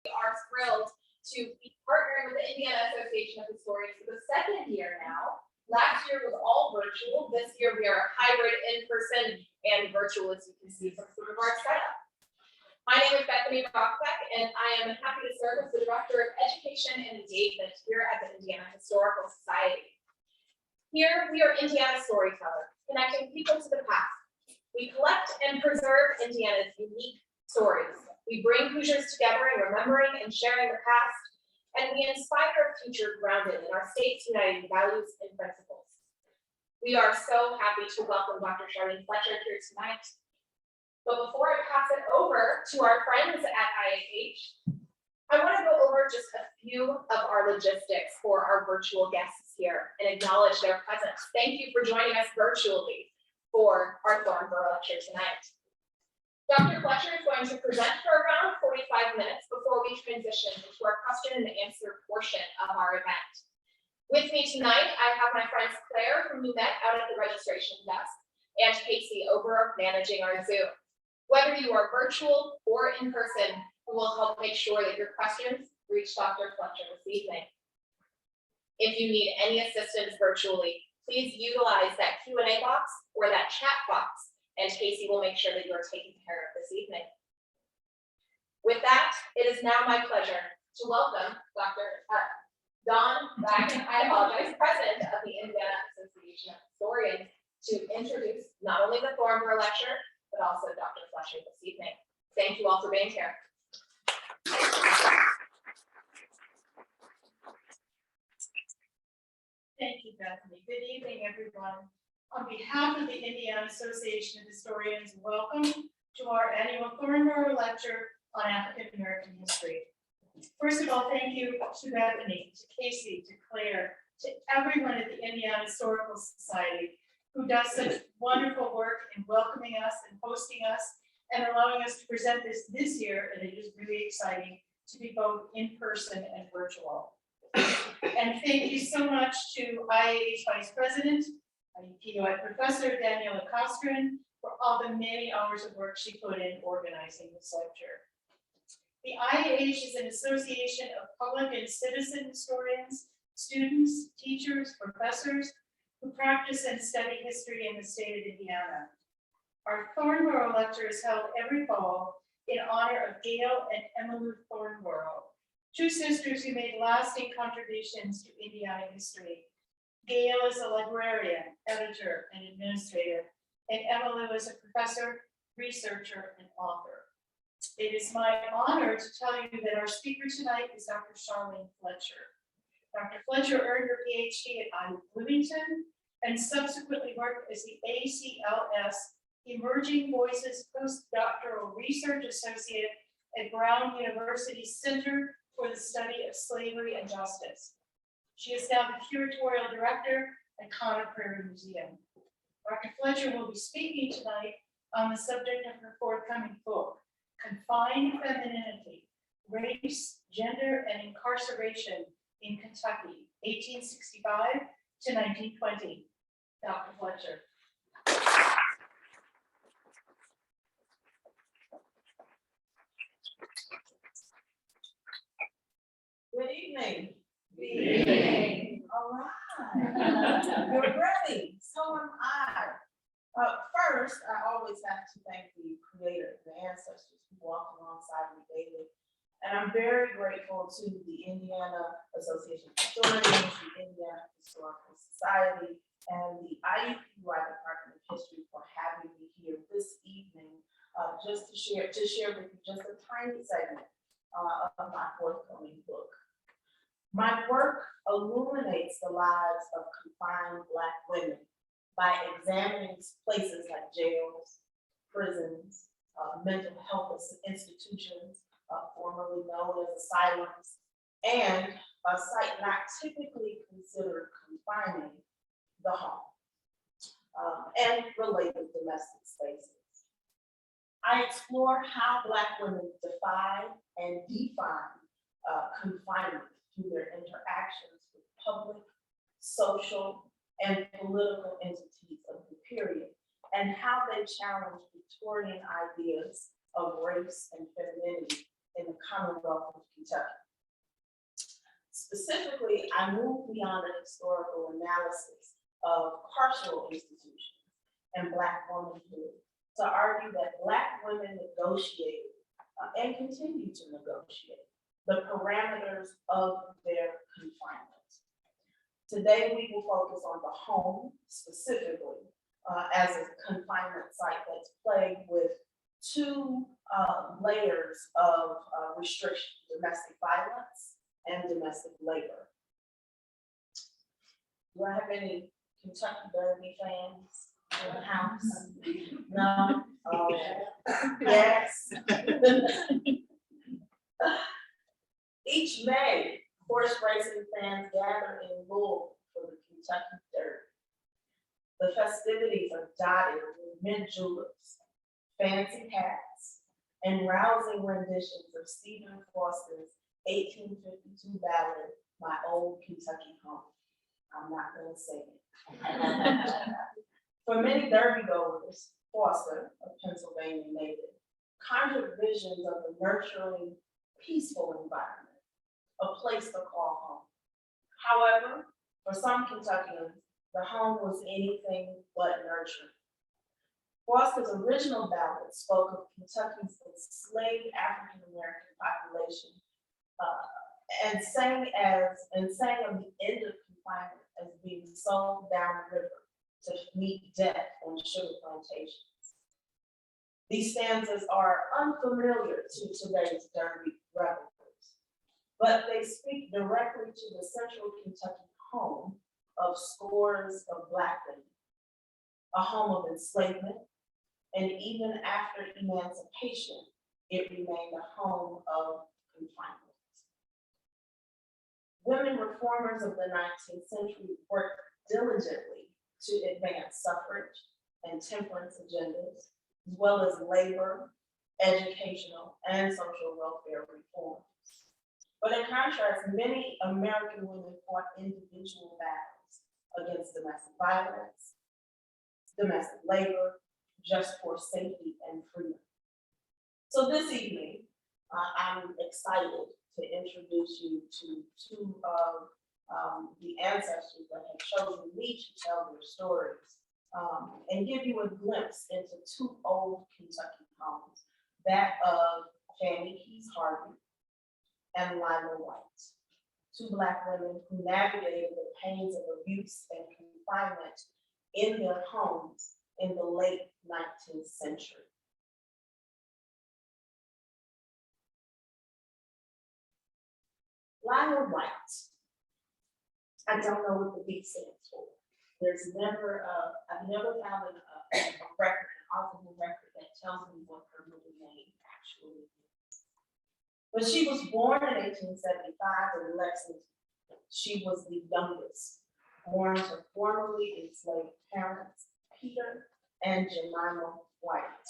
We are thrilled to be partnering with the Indiana Association of Historians for the second year now. Last year was all virtual. This year we are hybrid, in-person, and virtual, as you can see from some of our setup. My name is Bethany Rockbeck, and I am happy to serve as the Director of Education and Engagement here at the Indiana Historical Society. Here, we are Indiana storytellers, connecting people to the past. We collect and preserve Indiana's unique stories. We bring Hoosiers together in remembering and sharing the past, and we inspire a future grounded in our state's uniting values and principles. We are so happy to welcome Dr. Charlene Fletcher here tonight. But before I pass it over to our friends at IAH, I want to go over just a few of our logistics for our virtual guests here and acknowledge their presence. Thank you for joining us virtually for our Thornbrough lecture tonight. Dr. Fletcher is going to present for around 45 minutes before we transition into our question and answer portion of our event. With me tonight, I have my friends Claire, whom we met out at the registration desk, and Casey over managing our Zoom. Whether you are virtual or in person, we will help make sure that your questions reach Dr. Fletcher this evening. If you need any assistance virtually, please utilize that Q&A box or that chat box, and Casey will make sure that you are taken care of this evening. With that, it is now my pleasure to welcome Dr. Don Backen, President of the Indiana Association of Historians, to introduce not only the Thornbrough lecture, but also Dr. Fletcher this evening. Thank you all for being here. Thank you, Bethany. Good evening, everyone. On behalf of the Indiana Association of Historians, welcome to our annual Thornbrough lecture on African American history. First of all, thank you to Bethany, to Casey, to Claire, to everyone at the Indiana Historical Society who does such wonderful work in welcoming us and hosting us and allowing us to present this year. And it is really exciting to be both in person and virtual. And thank you so much to IAH Vice President, POI Professor Daniela Kostrin, for all the many hours of work she put in organizing this lecture. The IAH is an association of public and citizen historians, students, teachers, professors who practice and study history in the state of Indiana. Our Thornbrough lecture is held every fall in honor of Gail and Emily Thornbrough, two sisters who made lasting contributions to Indiana history. Gail is a librarian, editor, and administrator, and Emily was a professor, researcher, and author. It is my honor to tell you that our speaker tonight is Dr. Charlene Fletcher. Dr. Fletcher earned her PhD at IU Bloomington and subsequently worked as the ACLS Emerging Voices Postdoctoral Research Associate at Brown University's Center for the Study of Slavery and Justice. She is now the curatorial director at Conner Prairie Museum. Dr. Fletcher will be speaking tonight on the subject of her forthcoming book, Confined Femininity, Race, Gender, and Incarceration in Kentucky, 1865 to 1920. Dr. Fletcher. Good evening. Good evening. All right. You're ready. So am I. First, I always have to thank the creator, the ancestors who walk alongside me daily. And I'm very grateful to the Indiana Association of Historians, the Indiana Historical Society, and the IUPUI Department of History for having me here this evening, just to share with you just a tiny segment of my forthcoming book. My work illuminates the lives of confined Black women by examining places like jails, prisons, mental health institutions, formerly known as asylums, and a site not typically considered confining, the home, and related domestic spaces. I explore how Black women defy and define confinement through their interactions with public, social, and political entities of the period, and how they challenge Victorian ideas of race and femininity in the Commonwealth of Kentucky. Specifically, I moved beyond the historical analysis of carceral institutions and Black womanhood to argue that Black women negotiated and continue to negotiate the parameters of their confinement. Today, we will focus on the home specifically as a confinement site that's plagued with two layers of restriction: domestic violence and domestic labor. Do I have any Kentucky Derby fans in the house? No? Oh, yes. Each May, horse racing fans gather in Louisville for the Kentucky Derby. The festivities are dotted with mint juleps, fancy hats, and rousing renditions of Stephen Foster's 1852 ballad, My Old Kentucky Home. I'm not gonna sing it. For many Derby goers, Foster, a Pennsylvania native, conjured visions of a nurturing, peaceful environment, a place to call home. However, for some Kentuckians, the home was anything but nurturing. Foster's original ballad spoke of Kentucky's enslaved African American population, and sang of the end of confinement as being sold downriver to meet death on sugar plantations. These stanzas are unfamiliar to today's Derby revelers, but they speak directly to the central Kentucky home of scores of Black women, a home of enslavement, and even after emancipation, it remained a home of confinement. Women reformers of the 19th century worked diligently to advance suffrage and temperance agendas, as well as labor, educational, and social welfare reforms. But in contrast, many American women fought individual battles against domestic violence, domestic labor, just for safety and freedom. So this evening, I'm excited to introduce you to two of the ancestors that have chosen me to tell their stories, and give you a glimpse into two old Kentucky homes, that of Fanny Keys Harvey and Lila White, two Black women who navigated the pains of abuse and confinement in their homes in the late 19th century. Lila White. I don't know what the B stands for. There's never, I've never found a record, an archival record that tells me what her middle name actually is. But she was born in 1875 in Lexington. She was the youngest, born to formerly enslaved parents, Peter and Jemima White.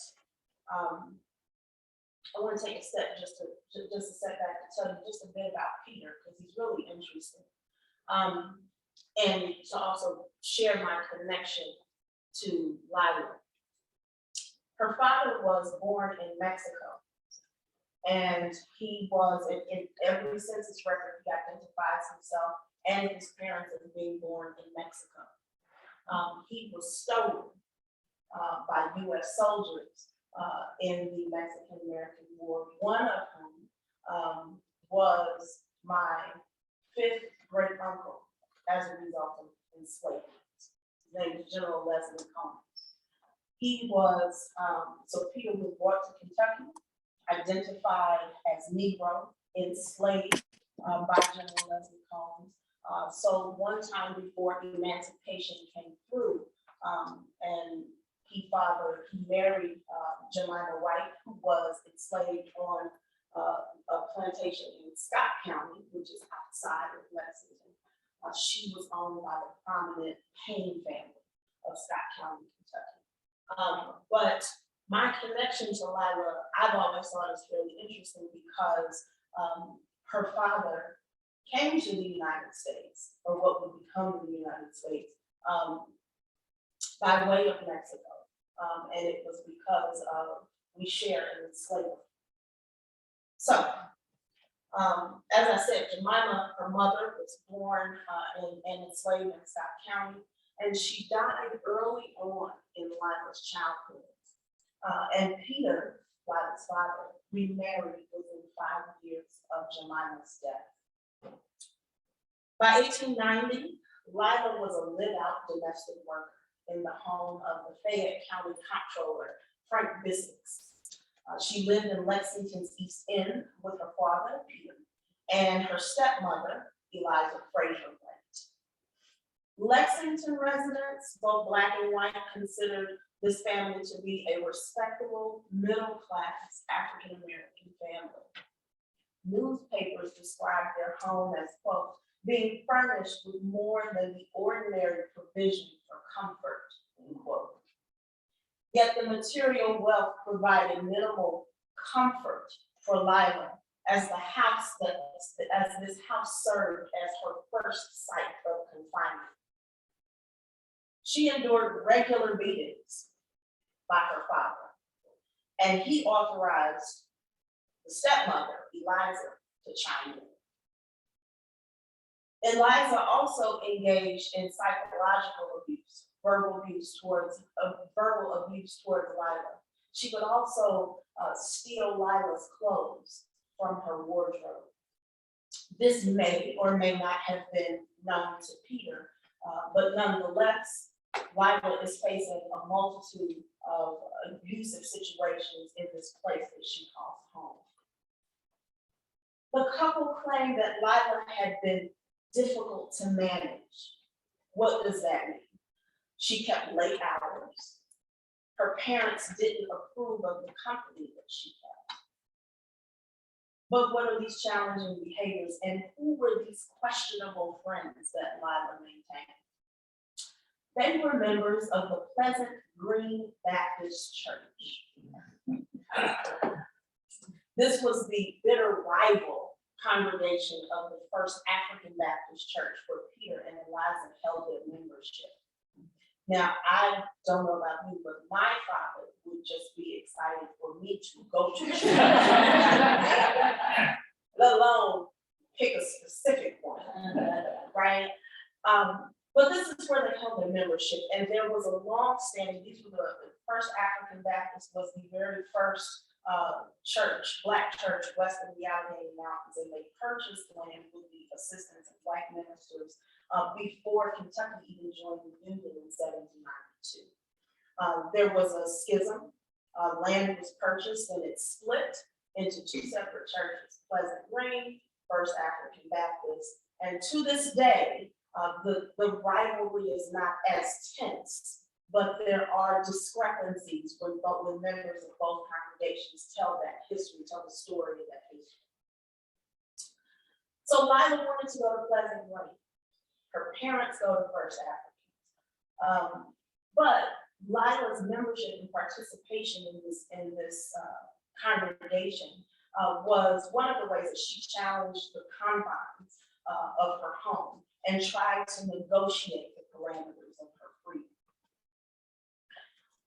I want to take a step just a step back to tell you just a bit about Peter, because he's really interesting. And to also share my connection to Lila. Her father was born in Mexico, and he was, in every census record, he identifies himself and his parents as being born in Mexico. He was stolen by US soldiers in the Mexican-American War, one of whom was my fifth great uncle as a result of enslavement. His name was General Leslie Combs. He was, so Peter was brought to Kentucky, identified as Negro, enslaved by General Leslie Combs. So one time before emancipation came through, and he married Jemima White, who was enslaved on a plantation in Scott County, which is outside of Lexington. She was owned by the prominent Payne family of Scott County, Kentucky. But my connection to Lila, I've always thought is really interesting because her father came to the United States, or what would become the United States, by way of Mexico. And it was because we share in slavery. So, as I said, Jemima, her mother, was born and enslaved in Scott County, and she died early on in Lila's childhood. And Peter, Lila's father, remarried within 5 years of Jemima's death. By 1890, Lila was a live-out domestic worker in the home of the Fayette County Comptroller, Frank Bissix. She lived in Lexington's East End with her father, Peter, and her stepmother, Eliza Fraser White. Lexington residents, both Black and white, considered this family to be a respectable, middle-class African-American family. Newspapers described their home as, quote, being furnished with more than the ordinary provision for comfort, end quote. Yet the material wealth provided minimal comfort for Lila as this house served as her first site of confinement. She endured regular beatings by her father, and he authorized the stepmother, Eliza, to chime in. Eliza also engaged in psychological abuse, verbal abuse towards Lila. She would also steal Lila's clothes from her wardrobe. This may or may not have been known to Peter, but nonetheless, Lila is facing a multitude of abusive situations in this place that she calls home. The couple claimed that Lila had been difficult to manage. What does that mean? She kept late hours. Her parents didn't approve of the company that she kept. But what are these challenging behaviors, and who were these questionable friends that Lila maintained? They were members of the Pleasant Green Baptist Church. This was the bitter rival congregation of the First African Baptist Church, where Peter and Eliza held their membership. Now, I don't know about you, but my father would just be excited for me to go to church, let alone pick a specific one, right? But this is where they held their membership, and there was a long-standing, these were the First African Baptist was the very first church, Black church west of the Allegheny Mountains, and they purchased land with the assistance of white ministers before Kentucky even joined the Union in 1792. There was a schism. Land was purchased and it split into two separate churches, Pleasant Green, First African Baptist, and to this day, the rivalry is not as tense, but there are discrepancies when members of both congregations tell that history, tell the story of that history. So Lila wanted to go to Pleasant Green. Her parents go to First African. But Lila's membership and participation in this congregation was one of the ways that she challenged the confines of her home and tried to negotiate the parameters of her freedom.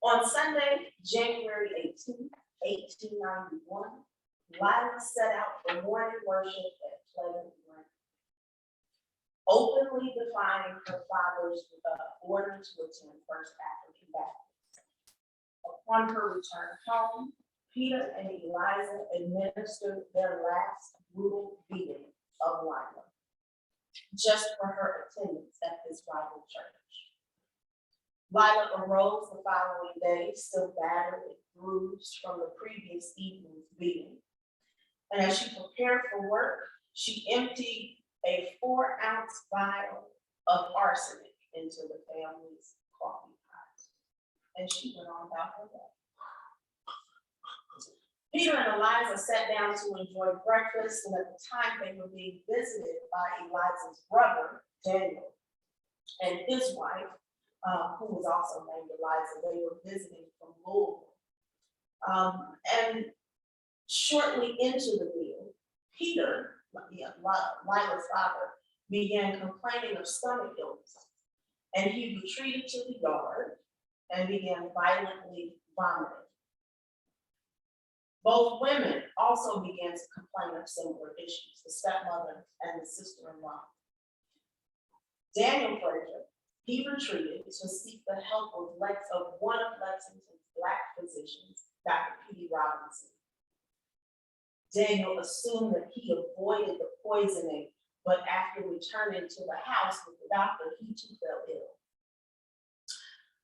On Sunday, January 18th, 1891, Lila set out for morning worship at Pleasant Green, openly defying her father's order to attend First African Baptist. Upon her return home, Peter and Eliza administered their last brutal beating of Lila, just for her attendance at this rival church. Lila arose the following day, still battered and bruised from the previous evening's beating. And as she prepared for work, she emptied a 4-ounce vial of arsenic into the family's coffee pot. And she went on about her day. Peter and Eliza sat down to enjoy breakfast, and at the time they were being visited by Eliza's brother, Daniel, and his wife, who was also named Eliza. They were visiting from Louisville. And shortly into the meal, Peter, Lila's father, began complaining of stomach illness, and he retreated to the yard and began violently vomiting. Both women also began to complain of similar issues, the stepmother and the sister-in-law. Daniel Fletcher, he retreated to seek the help of one of Lexington's Black physicians, Dr. P.D. Robinson. Daniel assumed that he avoided the poisoning, but after returning to the house with the doctor, he too fell ill.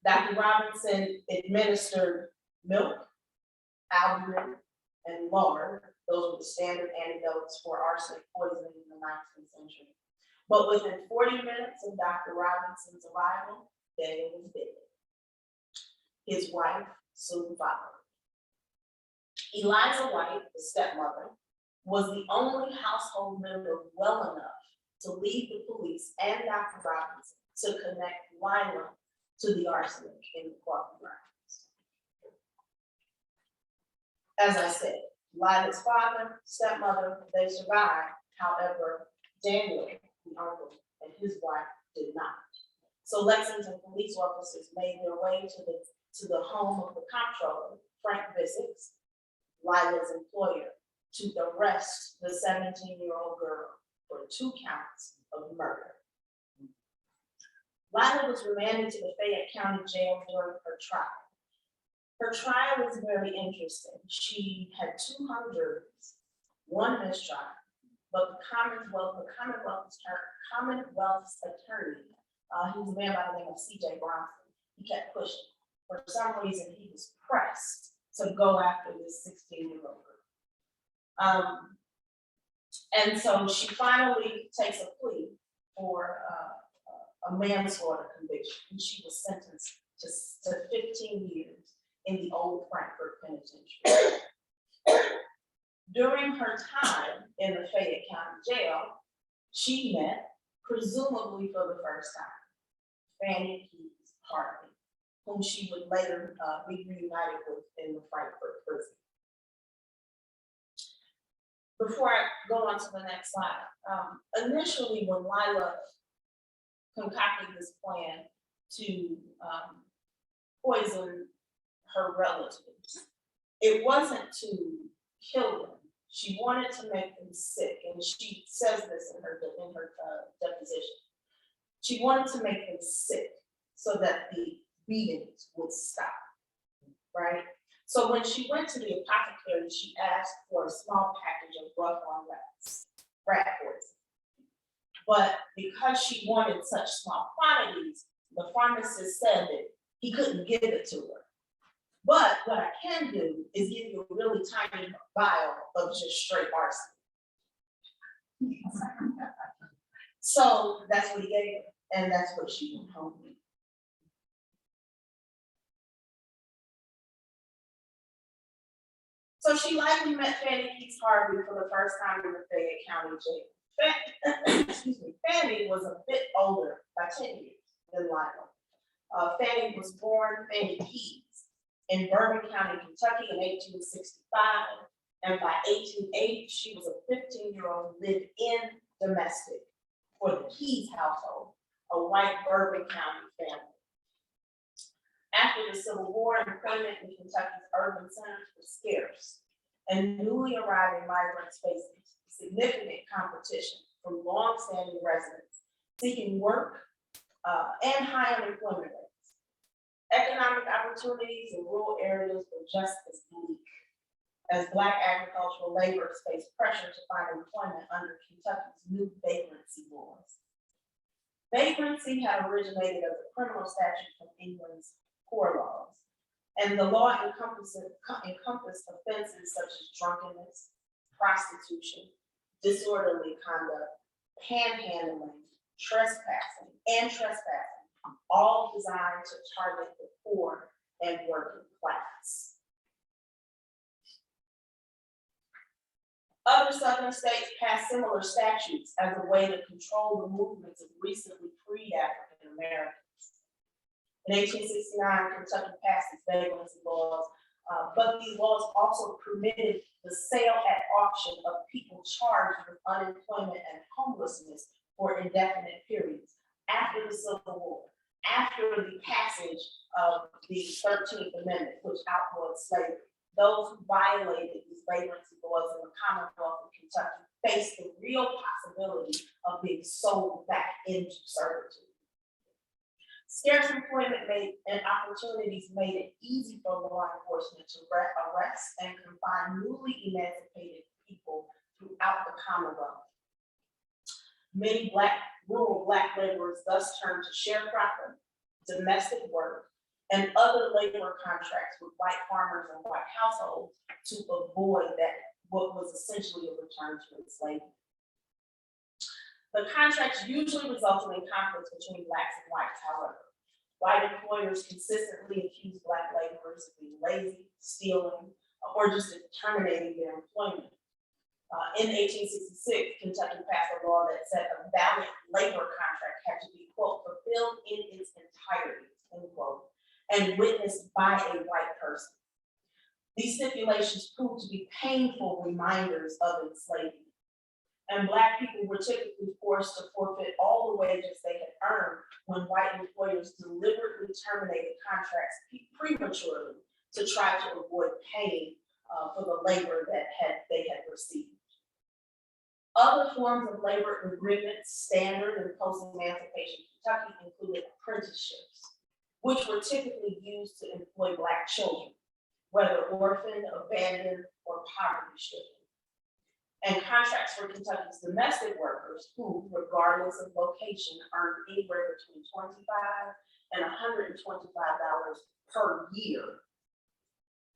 Dr. Robinson administered milk, albumin, and lard. Those were the standard antidotes for arsenic poisoning in the 19th century. But within 40 minutes of Dr. Robinson's arrival, Daniel was dead. His wife soon followed. Eliza White, the stepmother, was the only household member well enough to lead the police and Dr. Robinson to connect Lila to the arsenic in the coffee grounds. As I said, Lila's father, stepmother, they survived. However, Daniel, the uncle, and his wife did not. So Lexington police officers made their way to the home of the comptroller, Frank Visix, Lila's employer, to arrest the 17-year-old girl for 2 counts of murder. Lila was remanded to the Fayette County Jail during her trial. Her trial was very interesting. She had 2 hung juries, 1 mistrial, but the Commonwealth's attorney, he was a man by the name of C.J. Bronson, he kept pushing. For some reason, he was pressed to go after this 16-year-old girl. And so she finally takes a plea for a manslaughter conviction, and she was sentenced to 15 years in the old Frankfort Penitentiary. During her time in the Fayette County Jail, she met, presumably for the first time, Fanny Keys Hartley, whom she would later be reunited with in the Frankfort prison. Before I go on to the next slide, initially when Lila concocted this plan to poison her relatives, it wasn't to kill them. She wanted to make them sick, and she says this in her deposition. She wanted to make them sick so that the beatings would stop, right? So when she went to the apothecary, she asked for a small package of rough-on rat poison. But because she wanted such small quantities, the pharmacist said that he couldn't give it to her. But what I can do is give you a really tiny vial of just straight arsenic. So that's what he gave her, and that's what she went home with. So she likely met Fanny Keys Harvey for the first time in the Fayette County Jail. Excuse me, Fanny was a bit older by 10 years than Lila. Fanny was born Fanny Keys in Bourbon County, Kentucky in 1865, and by 1880, she was a 15-year-old live-in domestic for the Keys household, a white Bourbon County family. After the Civil War, employment in Kentucky's urban centers was scarce, and newly arriving migrants faced significant competition from long-standing residents seeking work and high unemployment rates. Economic opportunities in rural areas were just as bleak, as Black agricultural laborers faced pressure to find employment under Kentucky's new vagrancy laws. Vagrancy had originated as a criminal statute from England's poor laws, and the law encompassed offenses such as drunkenness, prostitution, disorderly conduct, panhandling, trespassing, all designed to target the poor and working class. Other Southern states passed similar statutes as a way to control the movements of recently freed African Americans. In 1869, Kentucky passed its vagrancy laws, but these laws also permitted the sale at auction of people charged with unemployment and homelessness for indefinite periods after the Civil War, after the passage of the 13th Amendment, which outlawed slavery. those who violated these vagrancy laws in the Commonwealth of Kentucky faced the real possibility of being sold back into servitude. Scarce employment and opportunities made it easy for law enforcement to arrest and confine newly emancipated people throughout the Commonwealth. Many rural Black laborers thus turned to sharecropping, domestic work, and other labor contracts with white farmers and white households to avoid what was essentially a return to enslavement. The contracts usually resulted in conflicts between Blacks and whites, however. White employers consistently accused Black laborers of being lazy, stealing, or just terminating their employment. In 1866, Kentucky passed a law that said a valid labor contract had to be, quote, fulfilled in its entirety, end quote, and witnessed by a white person. These stipulations proved to be painful reminders of enslavement. And Black people were typically forced to forfeit all the wages they had earned when white employers deliberately terminated contracts prematurely to try to avoid paying for the labor that they had received. Other forms of labor agreements standard in post-emancipation Kentucky included apprenticeships, which were typically used to employ Black children, whether orphaned, abandoned, or poverty-stricken. And contracts for Kentucky's domestic workers who, regardless of location, earned anywhere between $25 and $125 per year.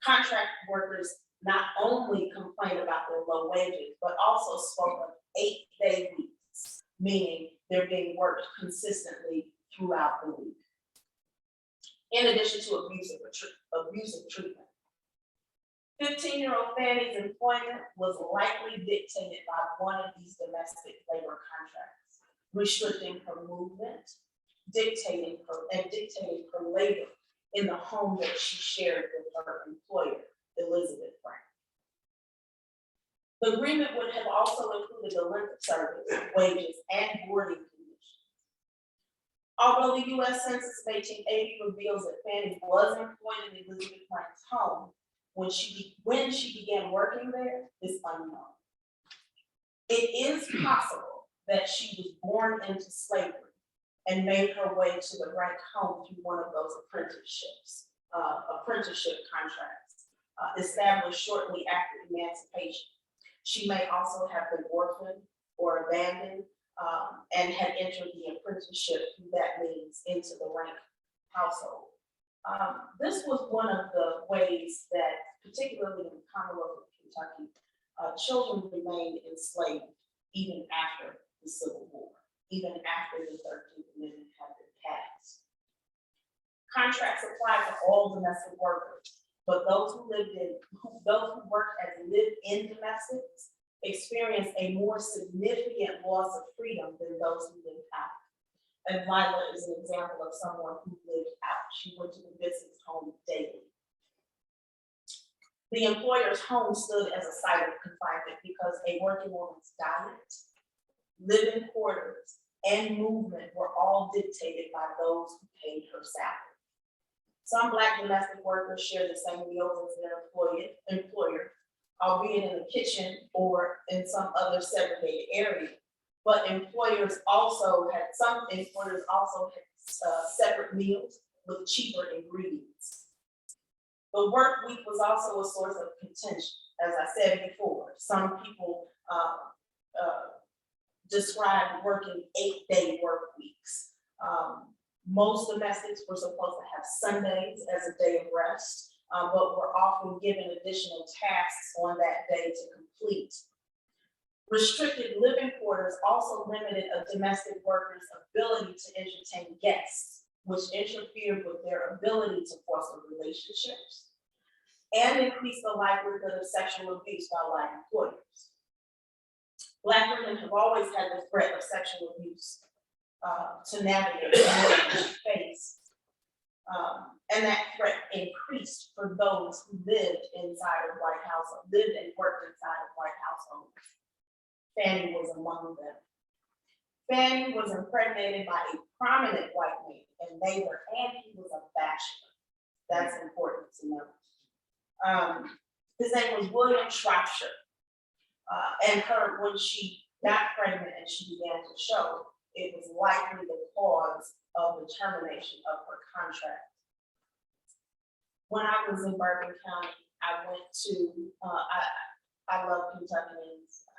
Contract workers not only complained about their low wages, but also spoke of 8-day weeks, meaning they're being worked consistently throughout the week. In addition to abusive treatment. 15-year-old Fanny's employment was likely dictated by one of these domestic labor contracts, restricting her movement, dictating her labor in the home that she shared with her employer, Elizabeth Frank. The agreement would have also included the length of service, wages, and boarding conditions. Although the U.S. Census of 1880 reveals that Fanny was employed in Elizabeth Frank's home, when she began working there is unknown. It is possible that she was born into slavery and made her way to the Frank home through one of those apprenticeship contracts established shortly after emancipation. She may also have been orphaned or abandoned and had entered the apprenticeship through that means into the Rank household. This was one of the ways that, particularly in the Commonwealth of Kentucky, children remained enslaved even after the Civil War, even after the 13th Amendment had been passed. Contracts apply to all domestic workers, but those who worked as live-in domestics experienced a more significant loss of freedom than those who lived out. And Lila is an example of someone who lived out. She went to the business home daily. The employer's home stood as a site of confinement because a working woman's diet, living quarters, and movement were all dictated by those who paid her salary. Some Black domestic workers share the same meals as their employer, albeit in the kitchen or in some other segregated area. But some employers also had separate meals with cheaper ingredients. The work week was also a source of contention, as I said before. Some people described working 8-day work weeks. Most domestics were supposed to have Sundays as a day of rest, but were often given additional tasks on that day to complete. Restricted living quarters also limited a domestic worker's ability to entertain guests, which interfered with their ability to foster relationships and increased the likelihood of sexual abuse by Black employers. Black women have always had the threat of sexual abuse to navigate and face. And that threat increased for those who lived inside of white households, lived and worked inside of white households. Fanny was among them. Fanny was impregnated by a prominent white man and neighbor, and he was a bachelor. That's important to know. His name was William Shropshire. And when she got pregnant and she began to show, it was likely the cause of the termination of her contract. When I was in Bourbon County, I went to, I love Kentuckians.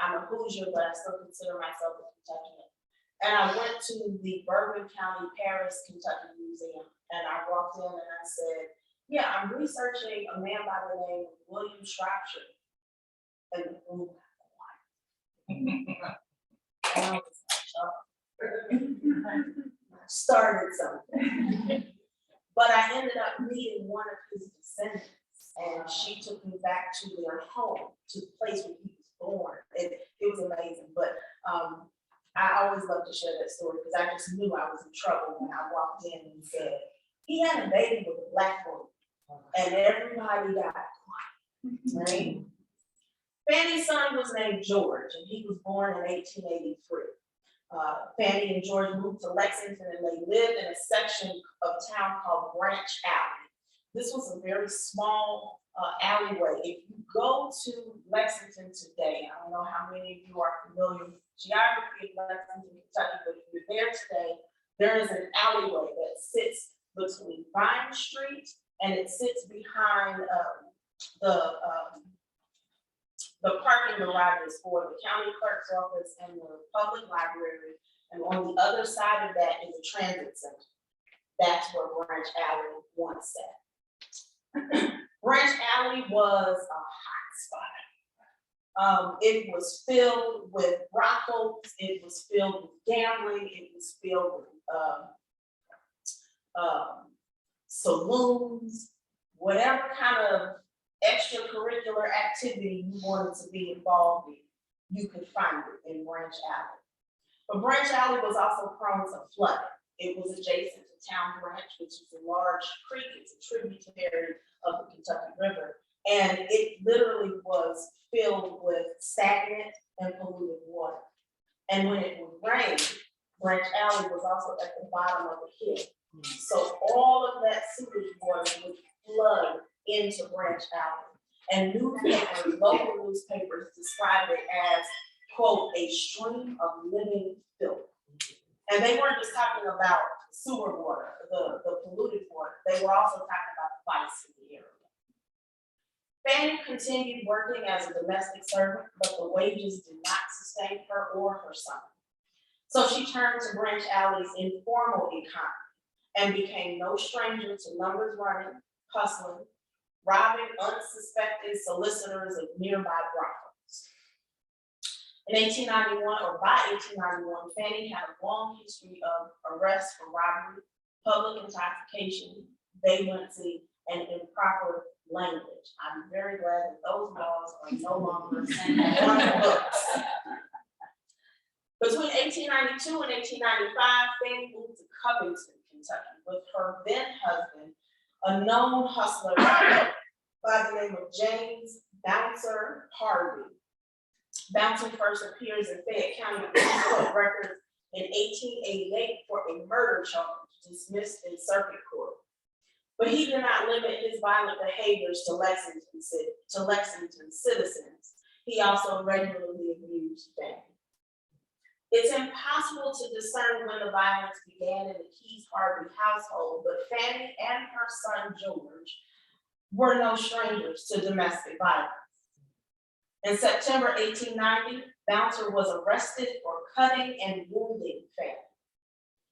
I'm a Hoosier, but I still consider myself a Kentuckian. And I went to the Bourbon County Paris, Kentucky Museum. And I walked in and I said, yeah, I'm researching a man by the name of William Shropshire. And the room got quiet. And I was like, oh. Started something. But I ended up meeting one of his descendants, and she took me back to their home, to the place where he was born. It was amazing, but I always love to share that story because I just knew I was in trouble when I walked in and said, he had a baby with a black boy, and everybody got quiet, right? Fanny's son was named George, and he was born in 1883. Fanny and George moved to Lexington and they lived in a section of town called Branch Alley. This was a very small alleyway. If you go to Lexington today, I don't know how many of you are familiar with the geography of Lexington, Kentucky, but if you're there today, there is an alleyway that sits between Vine Street and it sits behind the parking garages for the county clerk's office and the public library. And on the other side of that is a transit center. That's where Branch Alley once sat. Branch Alley was a hot spot. It was filled with brothels, it was filled with gambling, it was filled with saloons, whatever kind of extracurricular activity you wanted to be involved in, you could find it in Branch Alley. But Branch Alley was also prone to flooding. It was adjacent to Town Branch, which is a large creek. It's a tributary of the Kentucky River. And it literally was filled with stagnant and polluted water. And when it would rain, Branch Alley was also at the bottom of the hill. So all of that sewage water would flood into Branch Alley. And newspapers, local newspapers described it as, quote, a stream of living filth. And they weren't just talking about sewer water, the polluted water. They were also talking about the vice in the area. Fanny continued working as a domestic servant, but the wages did not sustain her or her son. So she turned to Branch Alley's informal economy and became no stranger to numbers running, hustling, robbing unsuspected solicitors of nearby brothels. In 1891, or by 1891, Fanny had a long history of arrests for robbery, public intoxication, vagrancy, and improper language. I'm very glad that those laws are no longer on the books. Between 1892 and 1895, Fanny moved to Covington, Kentucky, with her then husband, a known hustler by the name of James Bouncer Harvey. Bouncer first appears in Fayette County Police Court records in 1888 for a murder charge dismissed in circuit court. But he did not limit his violent behaviors to Lexington citizens. He also regularly abused Fanny. It's impossible to discern when the violence began in the Keys Harvey household, but Fanny and her son George were no strangers to domestic violence. In September 1890, Bouncer was arrested for cutting and wounding Fanny.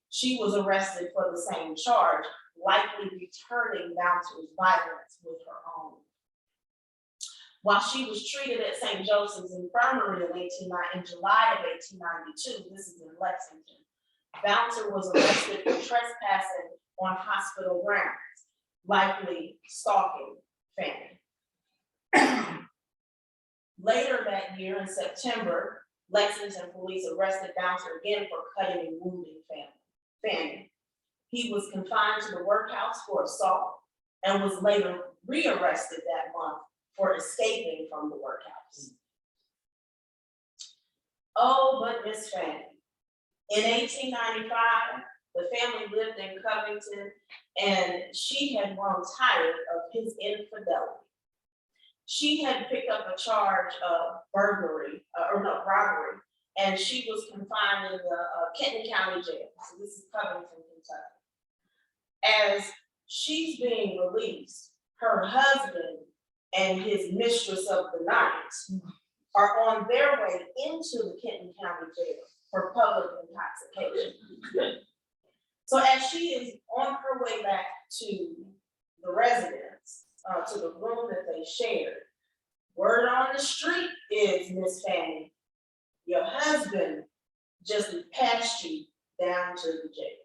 She was arrested for the same charge, likely returning Bouncer's violence with her own. While she was treated at St. Joseph's Infirmary in July of 1892, this is in Lexington, Bouncer was arrested for trespassing on hospital grounds, likely stalking Fanny. Later that year in September, Lexington police arrested Bouncer again for cutting and wounding Fanny. He was confined to the workhouse for assault and was later rearrested that month for escaping from the workhouse. Oh, but Miss Fanny. In 1895, the family lived in Covington and she had grown tired of his infidelity. she had picked up a charge of burglary, robbery, and she was confined in the Kenton County Jail. So this is Covington, Kentucky. As she's being released, her husband and his mistress of the night are on their way into the Kenton County Jail for public intoxication. So as she is on her way back to the residence, to the room that they shared, word on the street is, Miss Fanny, your husband just passed you down to the jail.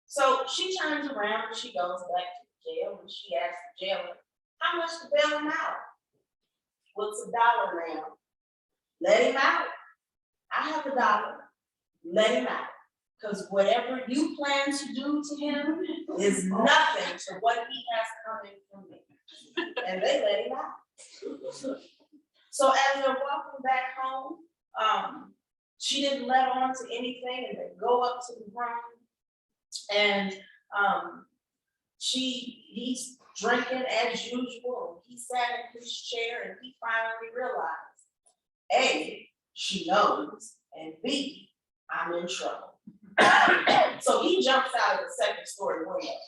So she turns around and she goes back to the jail and she asks the jailer, how much to bail him out? What's $1 now? Let him out. I have $1. Let him out. Because whatever you plan to do to him is nothing to what he has coming from me. And they let him out. So as they're walking back home, she didn't let on to anything, and they go up to the room, and he's drinking as usual, and he sat in his chair, and he finally realized, A, she knows, and B, I'm in trouble. So he jumps out of the second story window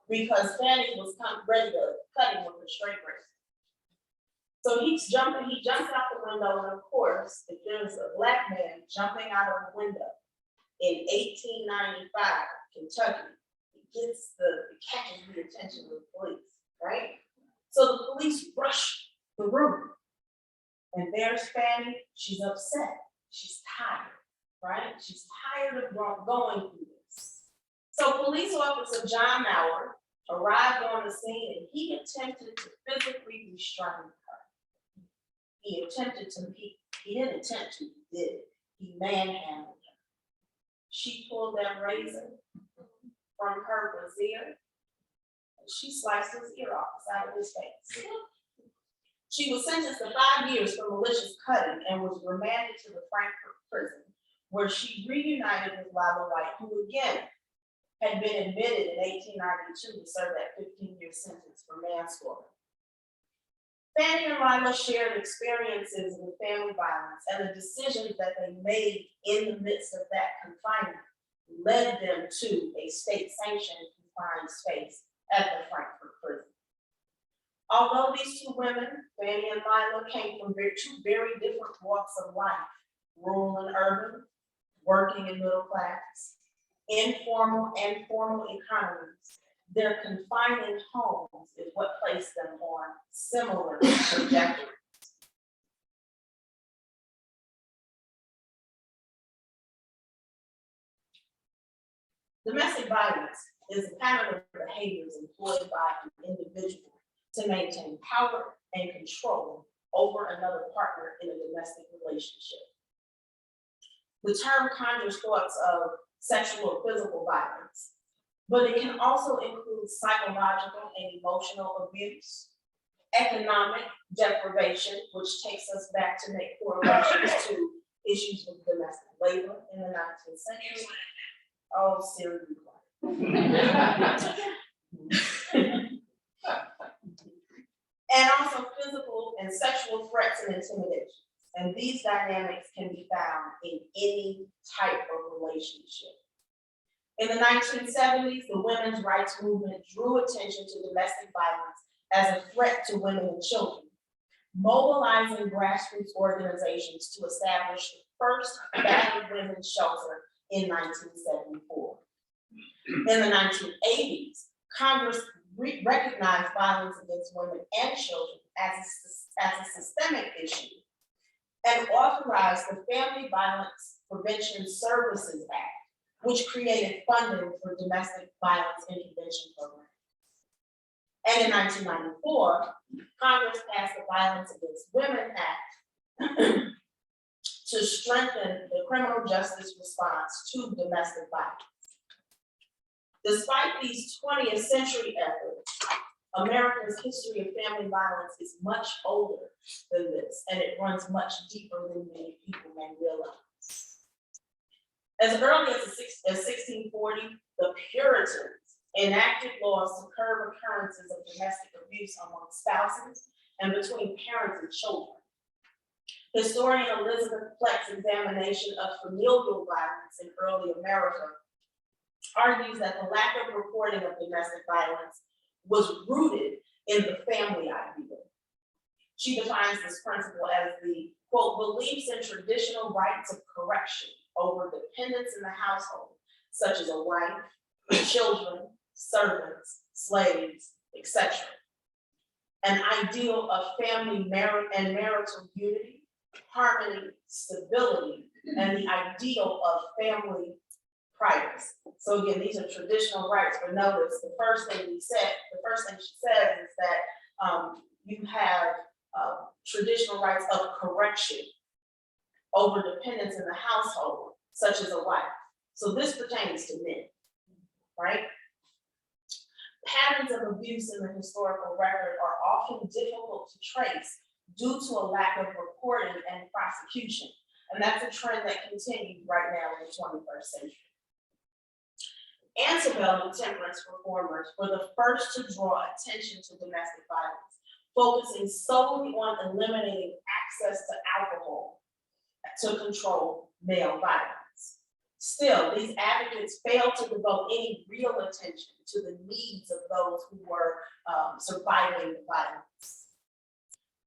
because Fanny was ready to cut him with a straight razor. So he jumps out the window, and of course, if there's a Black man jumping out of the window in 1895, Kentucky, it catches the attention of the police, right? So the police rush the room, and there's Fanny. She's upset. She's tired, right? She's tired of going through this. So police officer John Mauer arrived on the scene, and he attempted to physically restrain her. He didn't attempt to, he did. He manhandled her. She pulled that razor from her brassiere, and she sliced his ear off the side of his face. She was sentenced to 5 years for malicious cutting and was remanded to the Frankfurt prison, where she reunited with Lila White, who again had been admitted in 1892 to serve that 15-year sentence for manslaughter. Fanny and Lila shared experiences with family violence, and the decisions that they made in the midst of that confinement led them to a state-sanctioned confined space at the Frankfurt prison. Although these two women, Fanny and Lila, came from two very different walks of life, rural and urban, working and middle class, informal and formal economies, their confining homes is what placed them on similar trajectories. Domestic violence is a pattern of behaviors employed by an individual to maintain power and control over another partner in a domestic relationship. The term conjures thoughts of sexual or physical violence, but it can also include psychological and emotional abuse, economic deprivation, which takes us back to make correlations to issues with domestic labor in the 19th century. Oh, Siri, be quiet. And also physical and sexual threats and intimidations. And these dynamics can be found in any type of relationship. In the 1970s, the women's rights movement drew attention to domestic violence as a threat to women and children, mobilizing grassroots organizations to establish the first battered women's shelter in 1974. In the 1980s, Congress recognized violence against women and children as a systemic issue and authorized the Family Violence Prevention Services Act, which created funding for domestic violence intervention programs. And in 1994, Congress passed the Violence Against Women Act to strengthen the criminal justice response to domestic violence. Despite these 20th century efforts, America's history of family violence is much older than this, and it runs much deeper than many people may realize. As early as 1640, the Puritans enacted laws to curb occurrences of domestic abuse among spouses and between parents and children. Historian Elizabeth Fletcher's examination of familial violence in early America argues that the lack of reporting of domestic violence was rooted in the family ideal. She defines this principle as the, quote, beliefs in traditional rights of correction over dependents in the household, such as a wife, children, servants, slaves, etc. An ideal of family merit and marital unity, harmony, stability, and the ideal of family privacy. So again, these are traditional rights, but notice the first thing she says is that you have traditional rights of correction over dependents in the household, such as a wife. So this pertains to men, right? Patterns of abuse in the historical record are often difficult to trace due to a lack of reporting and prosecution. And that's a trend that continues right now in the 21st century. Antebellum temperance reformers were the first to draw attention to domestic violence, focusing solely on eliminating access to alcohol to control male violence. Still, these advocates failed to devote any real attention to the needs of those who were surviving the violence.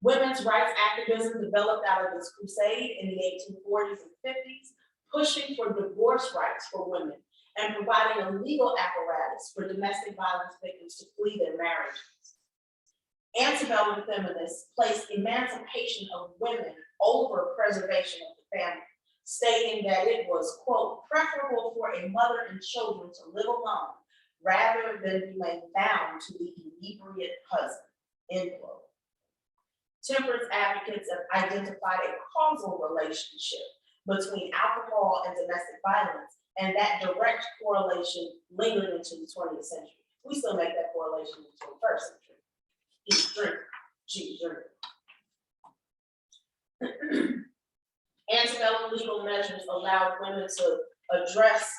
Women's rights activism developed out of this crusade in the 1840s and 50s, pushing for divorce rights for women and providing a legal apparatus for domestic violence victims to flee their marriages. Antebellum feminists placed emancipation of women over preservation of the family, stating that it was, quote, preferable for a mother and children to live alone rather than remain bound to the inebriate husband, end quote. Temperance advocates have identified a causal relationship between alcohol and domestic violence, and that direct correlation lingered into the 20th century. We still make that correlation in the 21st century. He's drinking, she's drinking. Antebellum legal measures allowed women to address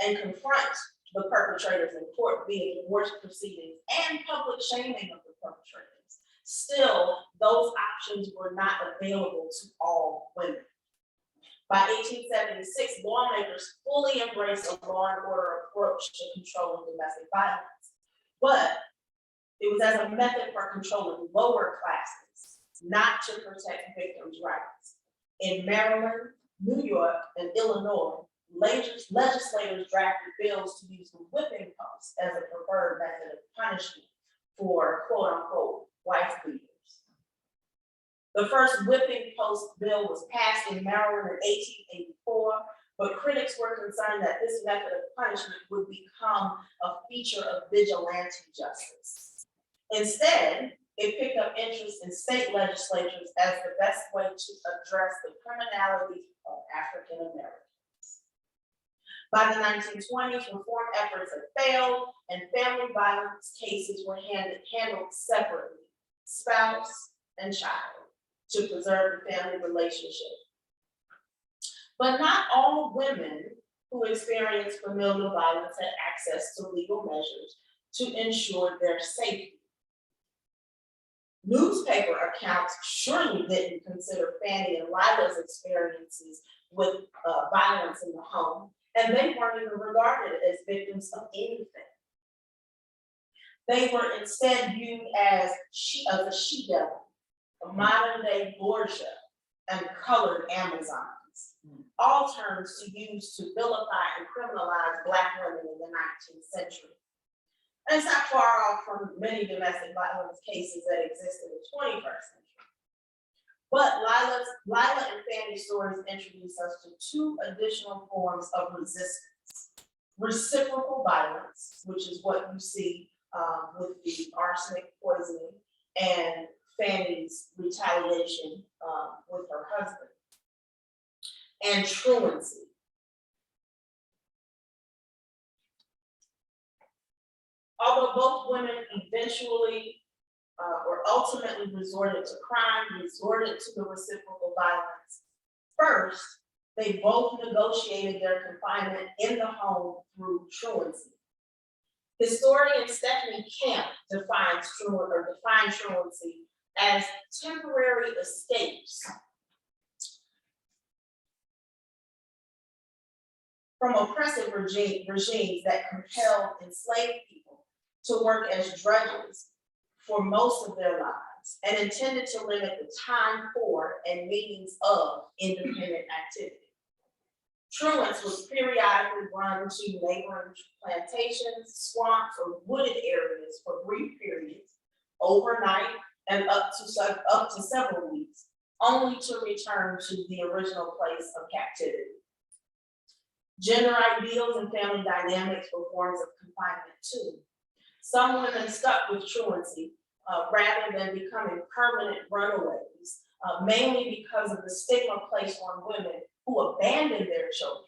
and confront the perpetrators in court via divorce proceedings and public shaming of the perpetrators. Still, those options were not available to all women. By 1876, lawmakers fully embraced a law and order approach to controlling domestic violence, but it was as a method for controlling lower classes, not to protect victims' rights. In Maryland, New York, and Illinois, legislators drafted bills to use the whipping post as a preferred method of punishment for quote unquote wife beaters. The first whipping post bill was passed in Maryland in 1884, but critics were concerned that this method of punishment would become a feature of vigilante justice. Instead, it picked up interest in state legislatures as the best way to address the criminality of African Americans. By the 1920s, reform efforts had failed and family violence cases were handled separately, spouse and child, to preserve the family relationship. But not all women who experienced familial violence had access to legal measures to ensure their safety. Newspaper accounts surely didn't consider Fanny and Lila's experiences with violence in the home, and they weren't even regarded as victims of anything. They were instead viewed as the she-devil, a modern-day Borgia, and colored Amazons, all terms to use to vilify and criminalize Black women in the 19th century. And it's not far off from many domestic violence cases that exist in the 21st century. But Lila and Fanny's stories introduce us to two additional forms of resistance: reciprocal violence, which is what you see with the arsenic poisoning, and Fanny's retaliation with her husband, and truancy. Although both women eventually or ultimately resorted to crime, resorted to the reciprocal violence, first, they both negotiated their confinement in the home through truancy. Historian Stephanie Camp defined truancy as temporary escapes from oppressive regimes that compelled enslaved people to work as drudges for most of their lives and intended to limit the time for and means of independent activity. Truants would periodically run to neighboring plantations, swamps, or wooded areas for brief periods, overnight, and up to several weeks, only to return to the original place of captivity. Gender ideals and family dynamics were forms of confinement too. Some women stuck with truancy rather than becoming permanent runaways, mainly because of the stigma placed on women who abandoned their children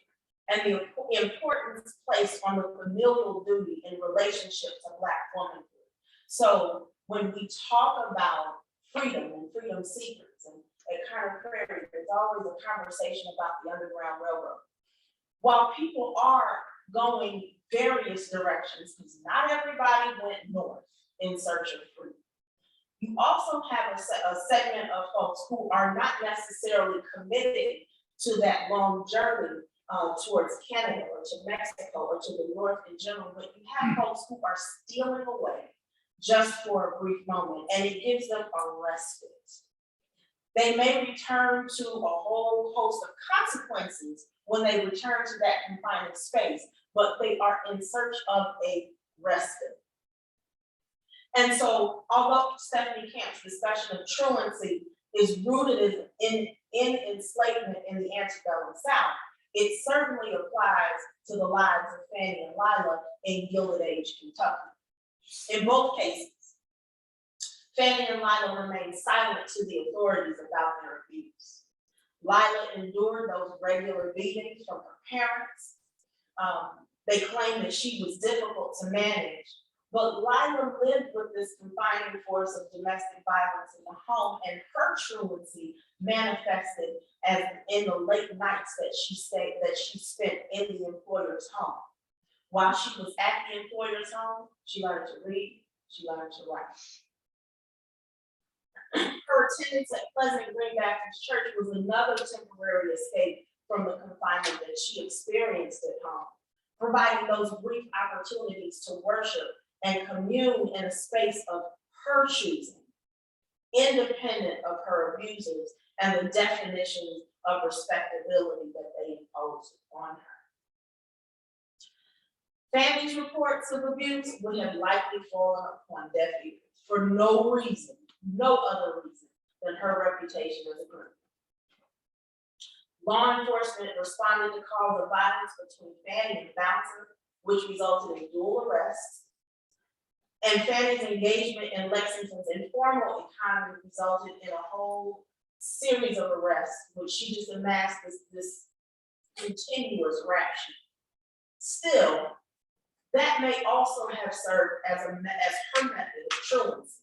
and the importance placed on the familial duty in relationships of Black womanhood. So when we talk about freedom and freedom seekers and at Carter Prairie, there's always a conversation about the Underground Railroad. While people are going various directions, because not everybody went north in search of freedom, you also have a segment of folks who are not necessarily committed to that long journey towards Canada or to Mexico or to the north in general, but you have folks who are stealing away just for a brief moment, and it gives them a respite. They may return to a whole host of consequences when they return to that confinement space, but they are in search of a respite. And so, although Stephanie Camp's discussion of truancy is rooted in enslavement in the antebellum South, it certainly applies to the lives of Fannie and Lila in Gilded Age, Kentucky. In both cases, Fannie and Lila remained silent to the authorities about their abuse. Lila endured those regular beatings from her parents. They claimed that she was difficult to manage, but Lila lived with this confining force of domestic violence in the home, and her truancy manifested as in the late nights that she spent in the employer's home. While she was at the employer's home, she learned to read, she learned to write. Her attendance at Pleasant Green Baptist Church was another temporary escape from the confinement that she experienced at home, providing those brief opportunities to worship and commune in a space of her choosing, independent of her abusers and the definitions of respectability that they imposed on her. Fannie's reports of abuse would have likely fallen upon deaf ears for no reason, no other reason than her reputation as a criminal. Law enforcement responded to calls of violence between Fannie and Bouncer, which resulted in dual arrests. And Fannie's engagement in Lexington's informal economy resulted in a whole series of arrests, which she just amassed this continuous rap sheet. Still, that may also have served as her method of truancy,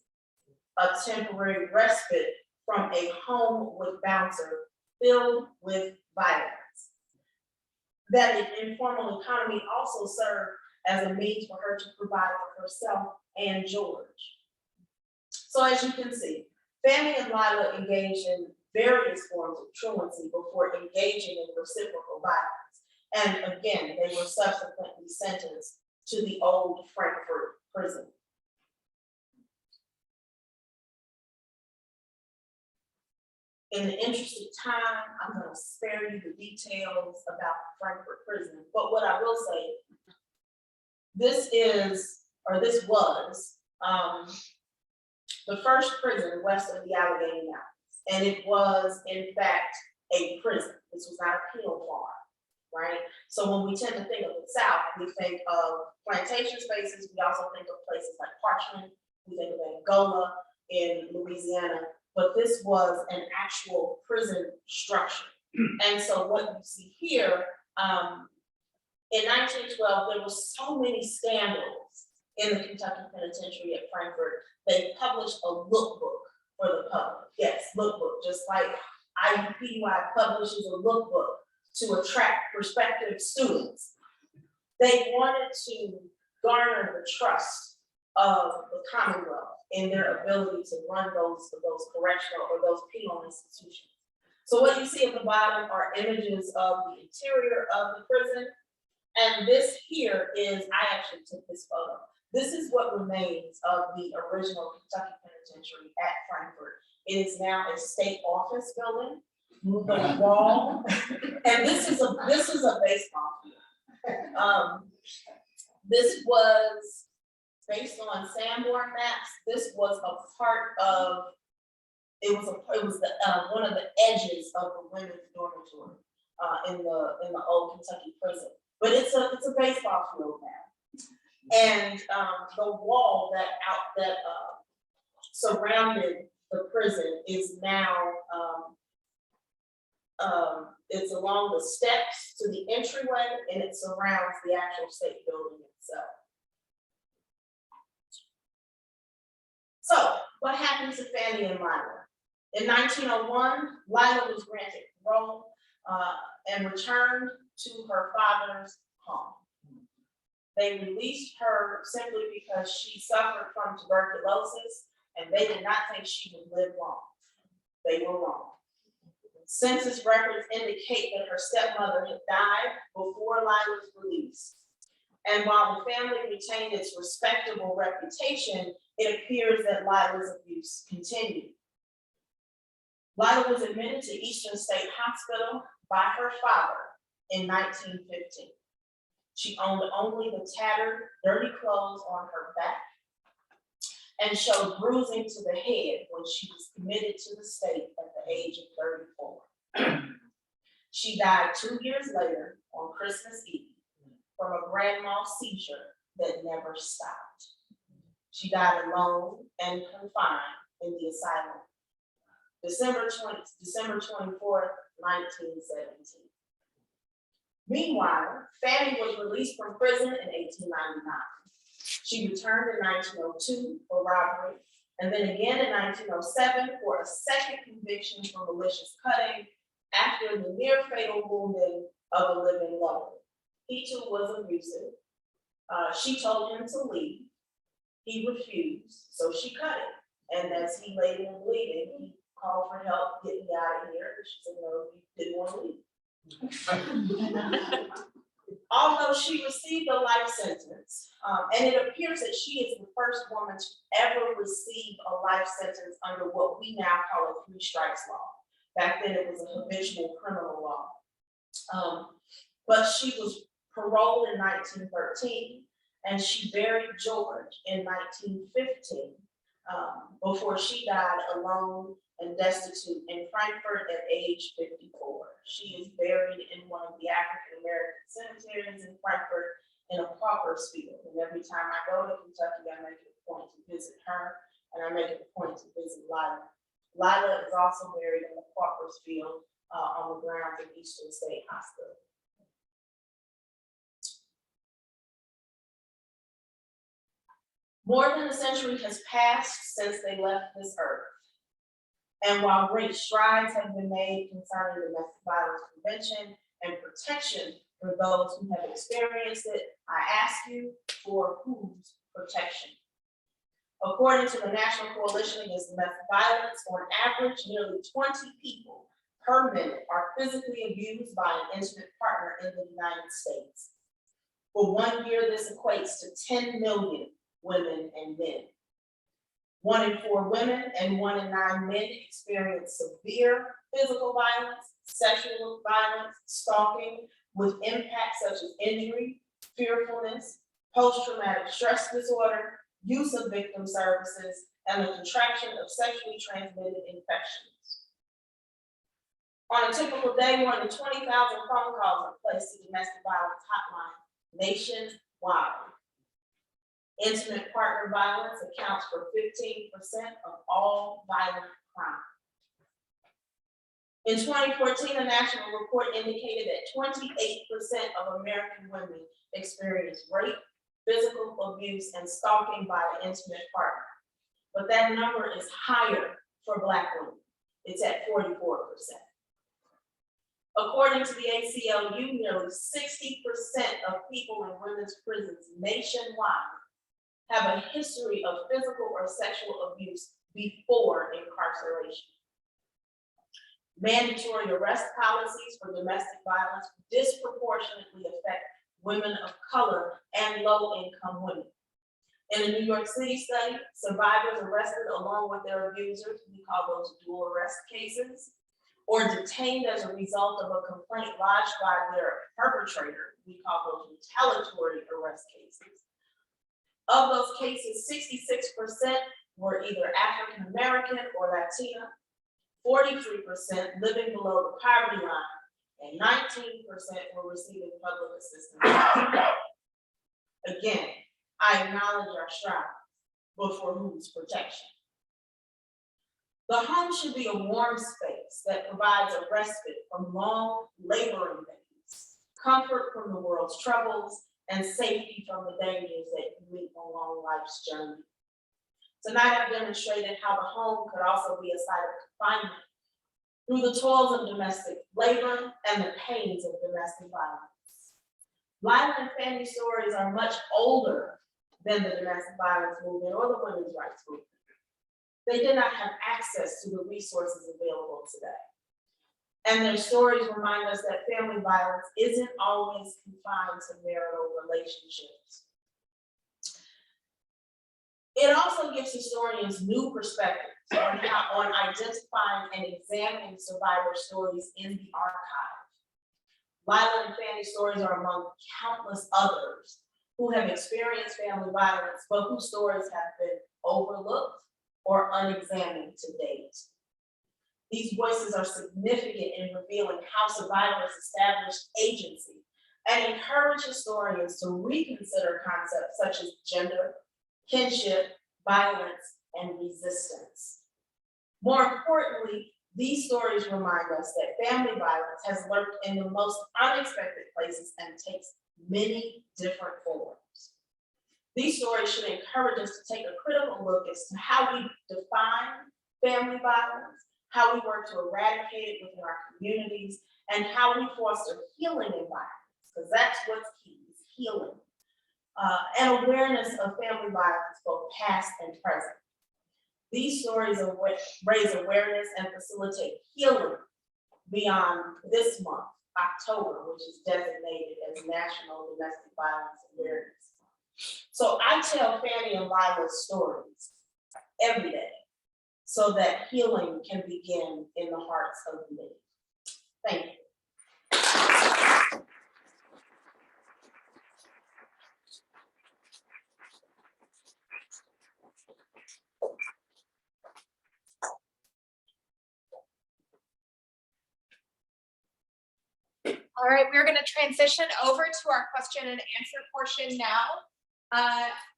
a temporary respite from a home with Bouncer filled with violence. That informal economy also served as a means for her to provide for herself and George. So as you can see, Fannie and Lila engaged in various forms of truancy before engaging in reciprocal violence. And again, they were subsequently sentenced to the old Frankfurt prison. In the interest of time, I'm going to spare you the details about Frankfurt prison, but what I will say, this was the first prison west of the Allegheny Mountains, and it was in fact a prison. This was not a penal farm, right? So when we tend to think of the South, we think of plantation spaces. We also think of places like Parchment. We think of Angola in Louisiana, but this was an actual prison structure. And so what you see here, in 1912, there were so many scandals in the Kentucky Penitentiary at Frankfurt, they published a lookbook for the public. Yes, lookbook, just like IUPUI publishes a lookbook to attract prospective students. They wanted to garner the trust of the Commonwealth in their ability to run those correctional or those penal institutions. So what you see at the bottom are images of the interior of the prison. And this here is, I actually took this photo. This is what remains of the original Kentucky Penitentiary at Frankfurt. It is now a state office building. The wall, and this is a baseball field. This was based on Sanborn maps. This was a part of. It was one of the edges of the women's dormitory in the old Kentucky prison. But it's a baseball field now, and the wall that surrounded the prison is now. It's along the steps to the entryway, and it surrounds the actual state building itself. So, what happened to Fannie and Lila? In 1901, Lila was granted parole and returned to her father's home. They released her simply because she suffered from tuberculosis, and they did not think she would live long. They were wrong. Census records indicate that her stepmother had died before Lila's release. And while the family retained its respectable reputation, it appears that Lila's abuse continued. Lila was admitted to Eastern State Hospital by her father in 1915. She owned only the tattered, dirty clothes on her back and showed bruising to the head when she was committed to the state at the age of 34. She died 2 years later on Christmas Eve from a grand mal seizure that never stopped. She died alone and confined in the asylum. December 24th, 1917. Meanwhile, Fannie was released from prison in 1899. She returned in 1902 for robbery, and then again in 1907 for a second conviction for malicious cutting after the near fatal wounding of a living lover. He too was abusive. She told him to leave. He refused, so she cut it. And as he lay there bleeding, he called for help, get me out of here. She said, no, you didn't want to leave. Although she received a life sentence, and it appears that she is the first woman to ever receive a life sentence under what we now call a 3 strikes law. Back then it was a habitual criminal law. But she was paroled in 1913, and she buried George in 1915 before she died alone and destitute in Frankfurt at age 54. She is buried in one of the African American cemeteries in Frankfurt in a pauper's field. And every time I go to Kentucky, I make it a point to visit her, and I make it a point to visit Lila. Lila is also buried in the pauper's field on the grounds of Eastern State Hospital. More than a century has passed since they left this earth. And while great strides have been made concerning domestic violence prevention and protection for those who have experienced it, I ask you, for whose protection? According to the National Coalition Against Domestic Violence, on average, nearly 20 people per minute are physically abused by an intimate partner in the United States. For 1 year, this equates to 10 million women and men. 1 in 4 women and 1 in 9 men experience severe physical violence, sexual violence, stalking, with impacts such as injury, fearfulness, post-traumatic stress disorder, use of victim services, and the contraction of sexually transmitted infections. On a typical day, more than 20,000 phone calls are placed to domestic violence hotline nationwide. Intimate partner violence accounts for 15% of all violent crime. In 2014, a national report indicated that 28% of American women experience rape, physical abuse, and stalking by an intimate partner. But that number is higher for Black women. It's at 44%. According to the ACLU, nearly 60% of people in women's prisons nationwide have a history of physical or sexual abuse before incarceration. Mandatory arrest policies for domestic violence disproportionately affect women of color and low-income women. In a New York City study, survivors arrested along with their abusers, we call those dual arrest cases, or detained as a result of a complaint lodged by their perpetrator, we call those retaliatory arrest cases. Of those cases, 66% were either African American or Latina, 43% living below the poverty line, and 19% were receiving public assistance. Again, I acknowledge our strive, but for whose protection? The home should be a warm space that provides a respite from long laboring days, comfort from the world's troubles, and safety from the dangers that you meet along life's journey. Tonight, I've demonstrated how the home could also be a site of confinement through the toils of domestic labor and the pains of domestic violence. Lila and Fanny's stories are much older than the domestic violence movement or the women's rights movement. They did not have access to the resources available today. And their stories remind us that family violence isn't always confined to marital relationships. It also gives historians new perspectives on identifying and examining survivor stories in the archive. Lila and Fanny's stories are among countless others who have experienced family violence, but whose stories have been overlooked or unexamined to date. These voices are significant in revealing how survivors established agency and encourage historians to reconsider concepts such as gender, kinship, violence, and resistance. More importantly, these stories remind us that family violence has lurked in the most unexpected places and takes many different forms. These stories should encourage us to take a critical look as to how we define family violence, how we work to eradicate it within our communities, and how we foster healing environments, because that's what's key, is healing. And awareness of family violence, both past and present. These stories raise awareness and facilitate healing beyond this month, October, which is designated as National Domestic Violence Awareness Month. So I tell Fanny and Lila's stories every day so that healing can begin in the hearts of the many. Thank you. All right, we're going to transition over to our question and answer portion now.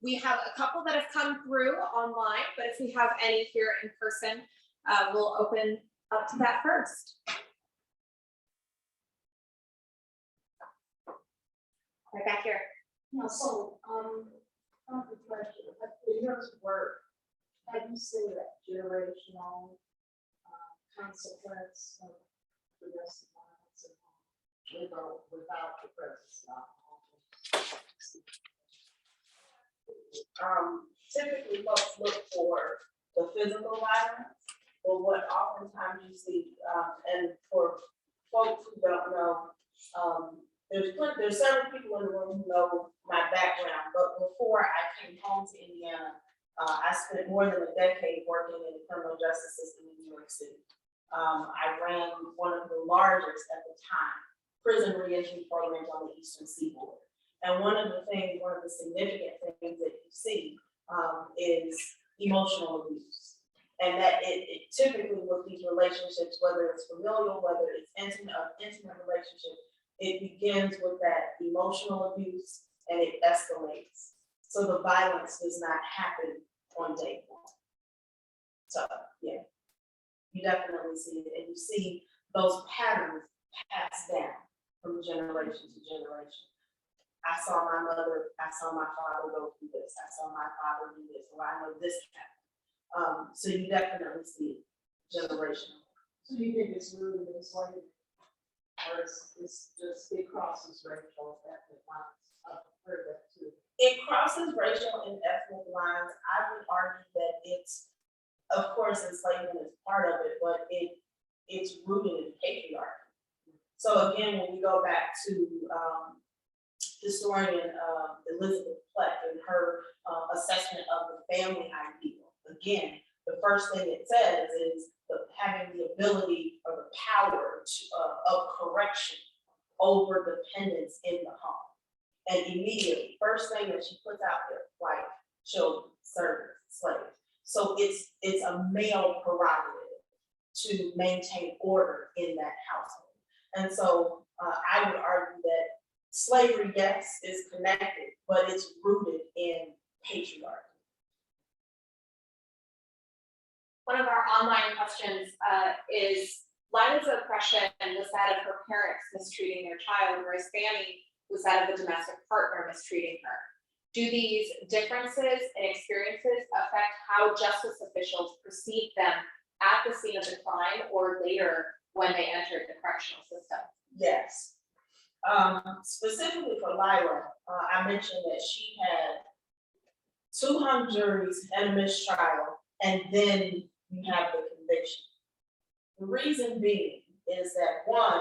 We have a couple that have come through online, but if we have any here in person, we'll open up to that first. Right back here. Yeah, so, I have a question. In your work, how do you say that generational consequence of domestic violence at home without the presence of alcohol? Typically folks look for the physical violence, but what oftentimes you see, and for folks who don't know, there's several people in the room who know my background, but before I came home to Indiana, I spent more than a decade working in the criminal justice system in New York City. I ran one of the largest at the time prison reentry programs on the Eastern Seaboard. And one of the significant things that you see is emotional abuse. And that it typically with these relationships, whether it's familial, whether it's intimate relationship, it begins with that emotional abuse and it escalates. So the violence does not happen on day one. So yeah, you definitely see it, and you see those patterns passed down from generation to generation. I saw my mother, I saw my father go through this, I saw my father do this, or I know this happened. So you definitely see generational. So you think it's rooted in slavery? Or it's just, it crosses racial ethnic lines. I've heard that too. It crosses racial and ethnic lines. I would argue that it's, of course, enslavement is part of it, but it's rooted in patriarchy. So again, when we go back to historian Elizabeth Fletcher and her assessment of the family ideal, again, the first thing it says is having the ability or the power of correction over dependence in the home. And immediately, first thing that she puts out there, wife, children, servants, slaves. So it's a male prerogative to maintain order in that household. And so I would argue that slavery, yes, is connected, but it's rooted in patriarchy. One of our online questions is, Lila's oppression was that of her parents mistreating their child, whereas Fanny was that of a domestic partner mistreating her. Do these differences in experiences affect how justice officials perceive them at the scene of the crime or later when they entered the correctional system? Yes. Specifically for Lila, I mentioned that she had 2 hung juries and a mistrial, and then you have the conviction. The reason being is that, one,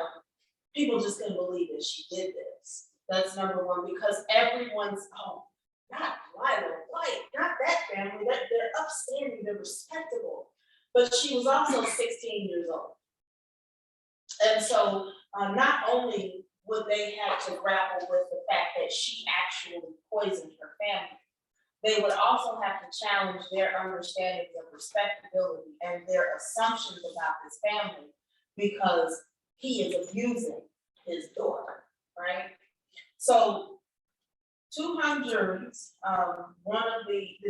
people just couldn't believe that she did this. That's number one, because everyone's, oh, not Lila, White, not that family, they're upstanding, they're respectable. But she was also 16 years old. And so not only would they have to grapple with the fact that she actually poisoned her family, they would also have to challenge their understandings of respectability and their assumptions about this family, because he is abusing his daughter, right? So 2 hung juries,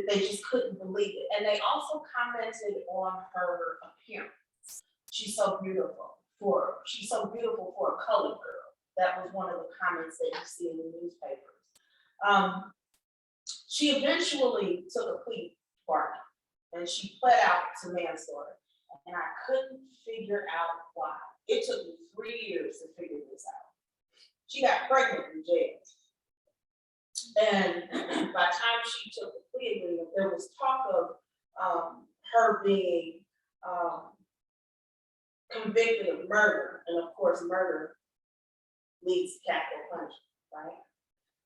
they just couldn't believe it. And they also commented on her appearance. She's so beautiful for a colored girl. That was one of the comments that you see in the newspapers. She eventually took a plea bargain and she pled out to manslaughter. And I couldn't figure out why. It took me 3 years to figure this out. She got pregnant in jail. And by the time she took the plea agreement, there was talk of her being convicted of murder. And of course, murder leads to capital punishment, right?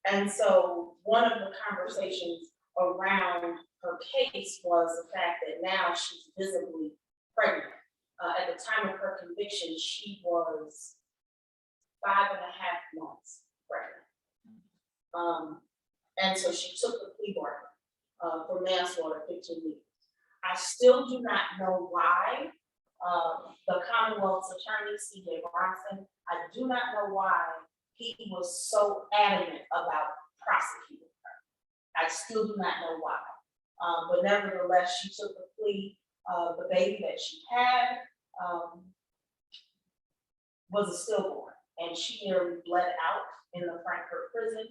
And so one of the conversations around her case was the fact that now she's visibly pregnant. At the time of her conviction, she was 5.5 months pregnant. And so she took the plea bargain for manslaughter, 15 weeks. I still do not know why the Commonwealth's attorney, C.J. Bronson, I do not know why he was so adamant about prosecuting her. I still do not know why. But nevertheless, she took the plea. The baby that she had was a stillborn, and she nearly bled out in the Frankfurt prison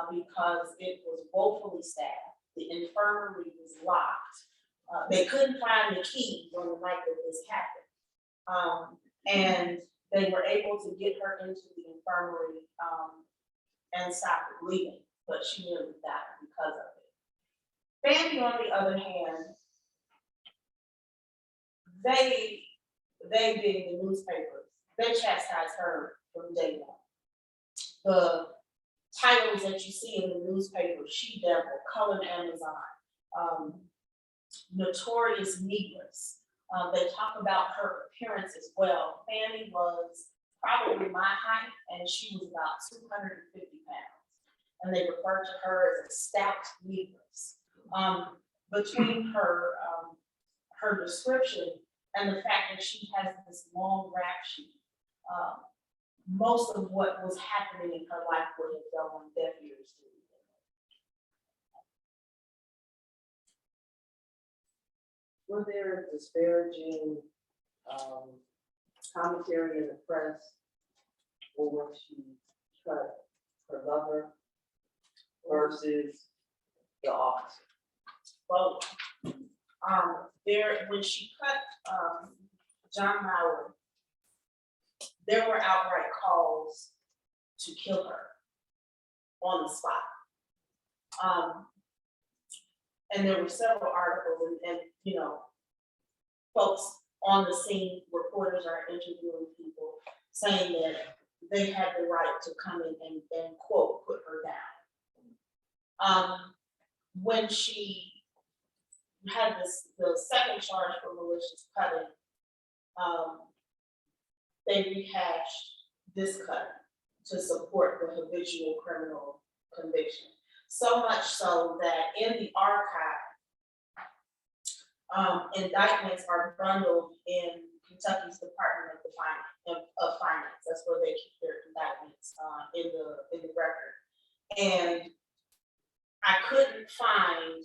because it was woefully stabbed. The infirmary was locked. They couldn't find the key on the night that this happened. And they were able to get her into the infirmary and stop the bleeding, but she nearly died because of it. Fanny, on the other hand, they being the newspapers, they chastised her from day one. The titles that you see in the newspaper, She Devil, Colored Amazon, Notorious Negress. They talk about her appearance as well. Fanny was probably my height, and she was about 250 pounds. And they referred to her as a stout negress. Between her description and the fact that she has this long rap sheet, most of what was happening in her life would have fell on deaf ears to me. Were there disparaging commentary in the press or when she cut her lover versus the officer? Both. When she cut John Howard, there were outright calls to kill her on the spot. And there were several articles and, you know, folks on the scene, reporters are interviewing people saying that they had the right to come in and quote, put her down. When she had the second charge for malicious cutting, they rehashed this cut to support the habitual criminal conviction. So much so that in the archive, indictments are bundled in Kentucky's Department of Finance. That's where they keep their indictments in the record. And I couldn't find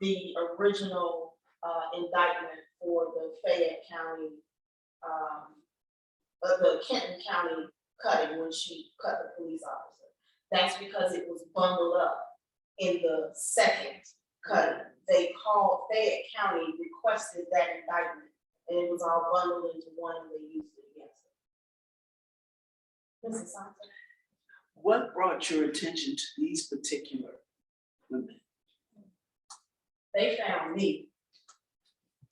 the original indictment for the Fayette County, the Kenton County cutting when she cut the police officer. That's because it was bundled up in the second cutting. They called Fayette County, requested that indictment, and it was all bundled into one and they used it against it. Mrs. Sampson? What brought your attention to these particular women? They found me.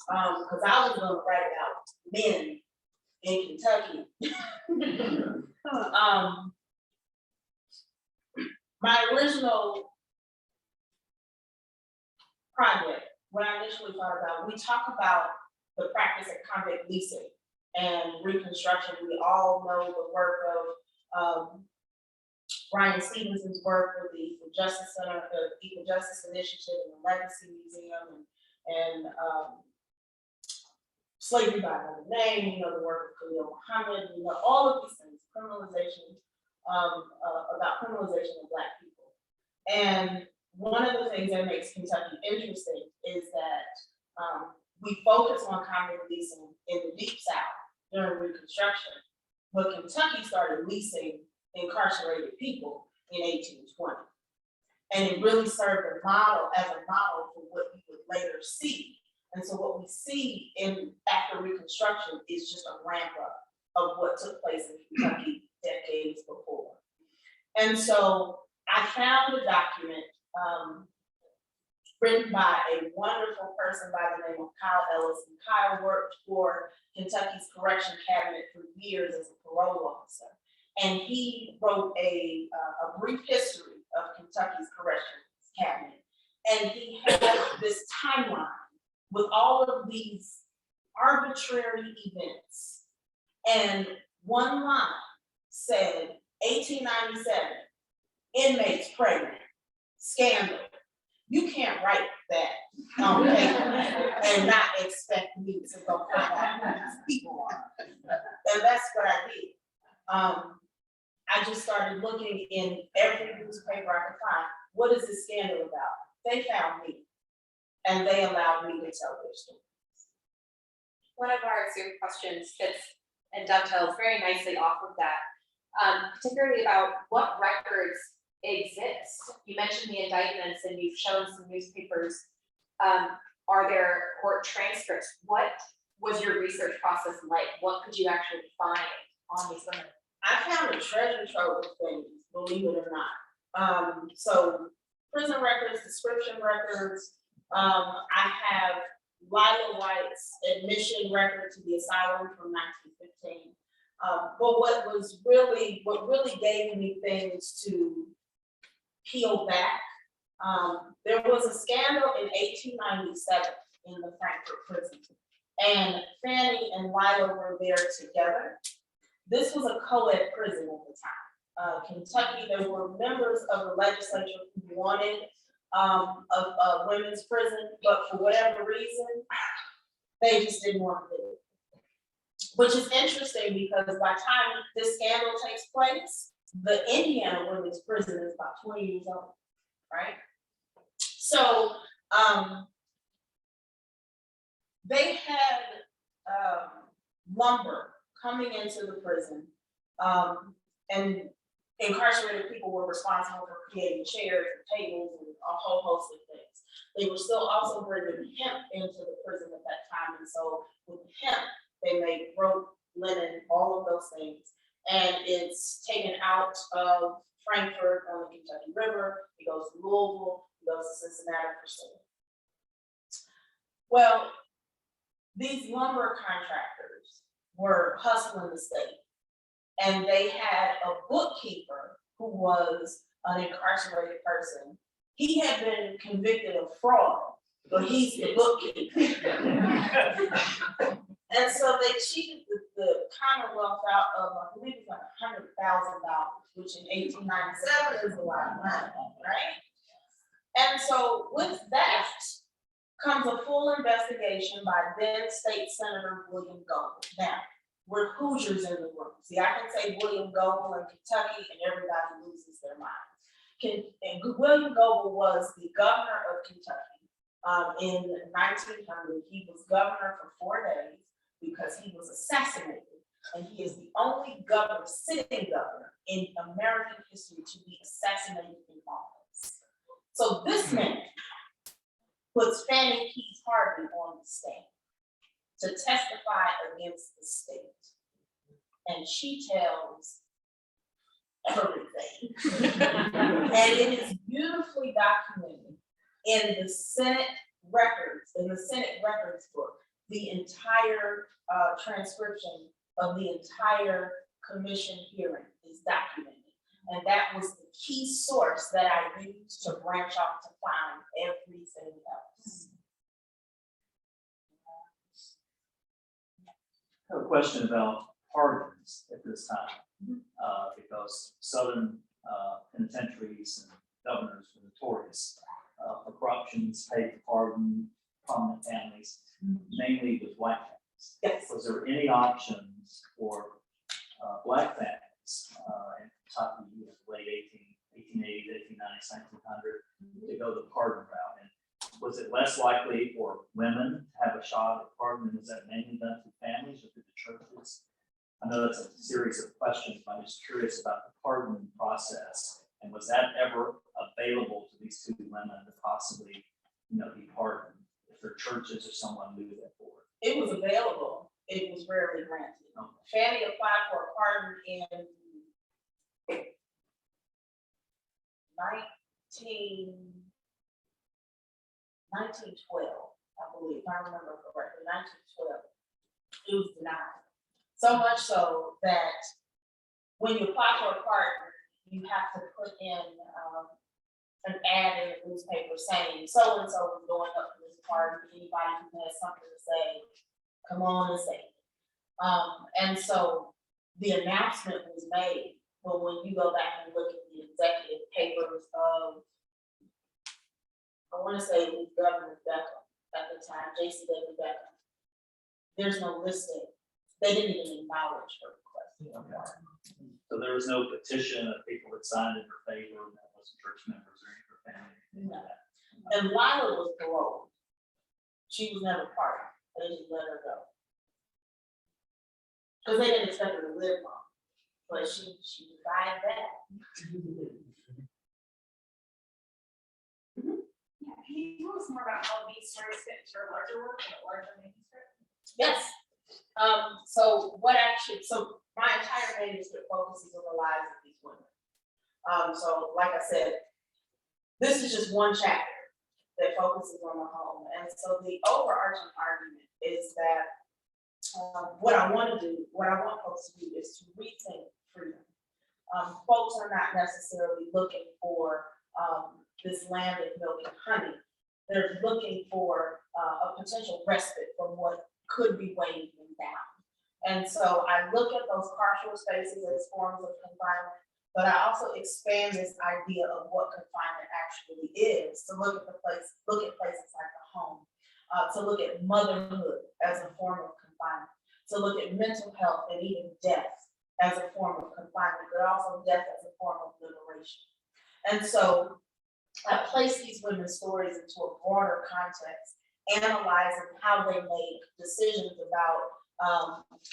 Because I was gonna write about men in Kentucky. My original project, when I initially thought about, we talk about the practice of convict leasing and reconstruction. We all know the work of Brian Stevenson's work with the Equal Justice Center, the Equal Justice Initiative, and the Legacy Museum, and Slavery by Another Name. You know the work of Khalil Muhammad. You know all of these things, criminalization, about criminalization of Black people. And one of the things that makes Kentucky interesting is that we focus on convict leasing in the Deep South during Reconstruction, but Kentucky started leasing incarcerated people in 1820. And it really served as a model for what you would later see. And so what we see after Reconstruction is just a ramp up of what took place in Kentucky decades before. And so I found a document written by a wonderful person by the name of Kyle Ellis. And Kyle worked for Kentucky's correction cabinet for years as a parole officer. And he wrote a brief history of Kentucky's corrections cabinet. And he had this timeline with all of these arbitrary events. And one line said, 1897, inmates pregnant, scandal. You can't write that on paper and not expect me to go find out who these people are. And that's what I did. I just started looking in every newspaper I could find. What is this scandal about? They found me, and they allowed me to tell their story. One of our Zoom questions fits and dovetails very nicely off of that, particularly about what records exist. You mentioned the indictments and you've shown some newspapers. Are there court transcripts? What was your research process like? What could you actually find on these women? I found a treasure trove of things, believe it or not. So prison records, description records. I have Lila White's admission record to the asylum from 1915. But what really gave me things to peel back, there was a scandal in 1897 in the Frankfurt prison, and Fanny and Lila were there together. This was a co-ed prison at the time. Kentucky, there were members of the legislature who wanted a women's prison, but for whatever reason, they just didn't want to do it. Which is interesting because by the time this scandal takes place, the Indiana women's prison is about 20 years old, right? So they had lumber coming into the prison, and incarcerated people were responsible for creating chairs and tables and a whole host of things. They were still also bringing hemp into the prison at that time, and so with hemp, they made rope linen, all of those things. And it's taken out of Frankfurt on the Kentucky River, it goes to Louisville, it goes to Cincinnati for sale. Well, these lumber contractors were hustling the state. And they had a bookkeeper who was an incarcerated person. He had been convicted of fraud, but he's the bookkeeper. And so they cheated the Commonwealth out of, I believe it's like $100,000, which in 1897 is a lot of money, right? And so with that comes a full investigation by then State Senator William Goble. Now, we're Hoosiers in the room. See, I can say William Goble in Kentucky and everybody loses their mind. William Goble was the governor of Kentucky. In 1900, he was governor for 4 days because he was assassinated. And he is the only governor, sitting governor in American history to be assassinated in office. So this man puts Fannie Keys Harvey on the stand to testify against the state. And she tells everything. And it is beautifully documented in the Senate records, book, the entire transcription of the entire commission hearing is documented. And that was the key source that I used to branch off to find everything else. I have a question about pardons at this time, because Southern penitentiaries and governors were notorious for corruptions, paid to pardon prominent families, mainly with white families. Yes. Was there any options for black families in Kentucky in the late 1880s, 1890s, 1900 to go the pardon route? And was it less likely for women to have a shot at pardon, and was that mainly done through families or through the churches? I know that's a series of questions, but I'm just curious about the pardon process. And was that ever available to these two women to possibly, be pardoned if their churches or someone knew that for it? It was available, it was rarely granted. Fannie applied for a pardon in 1912, I believe, if I remember correctly, 1912. It was denied. So much so that when you apply for a pardon, you have to put in an ad in the newspaper saying so-and-so is going up for this pardon. Anybody who has something to say, come on and say it. And so the announcement was made, but when you go back and look at the executive papers of, I want to say it was Governor Beckham at the time, J.C.W. Beckham, there's no listing. They didn't even acknowledge her request. So there was no petition of people that signed in her favor, and that wasn't church members or any of her family. No. And Lila was paroled. She was never pardoned. They just let her go. Because they didn't expect her to live long. But she survived that. Yeah, can you tell us more about how these stories fit into your larger work and a larger manuscript? Yes. So my entire manuscript focuses on the lives of these women. So like I said, this is just one chapter that focuses on the home. And so the overarching argument is that what I want folks to do is to rethink freedom. Folks are not necessarily looking for this land of milk and honey. They're looking for a potential respite from what could be weighing them down. And so I look at those carceral spaces as forms of confinement, but I also expand this idea of what confinement actually is, to look at places like the home, to look at motherhood as a form of confinement, to look at mental health and even death as a form of confinement, but also death as a form of liberation. And so I place these women's stories into a broader context, analyzing how they make decisions about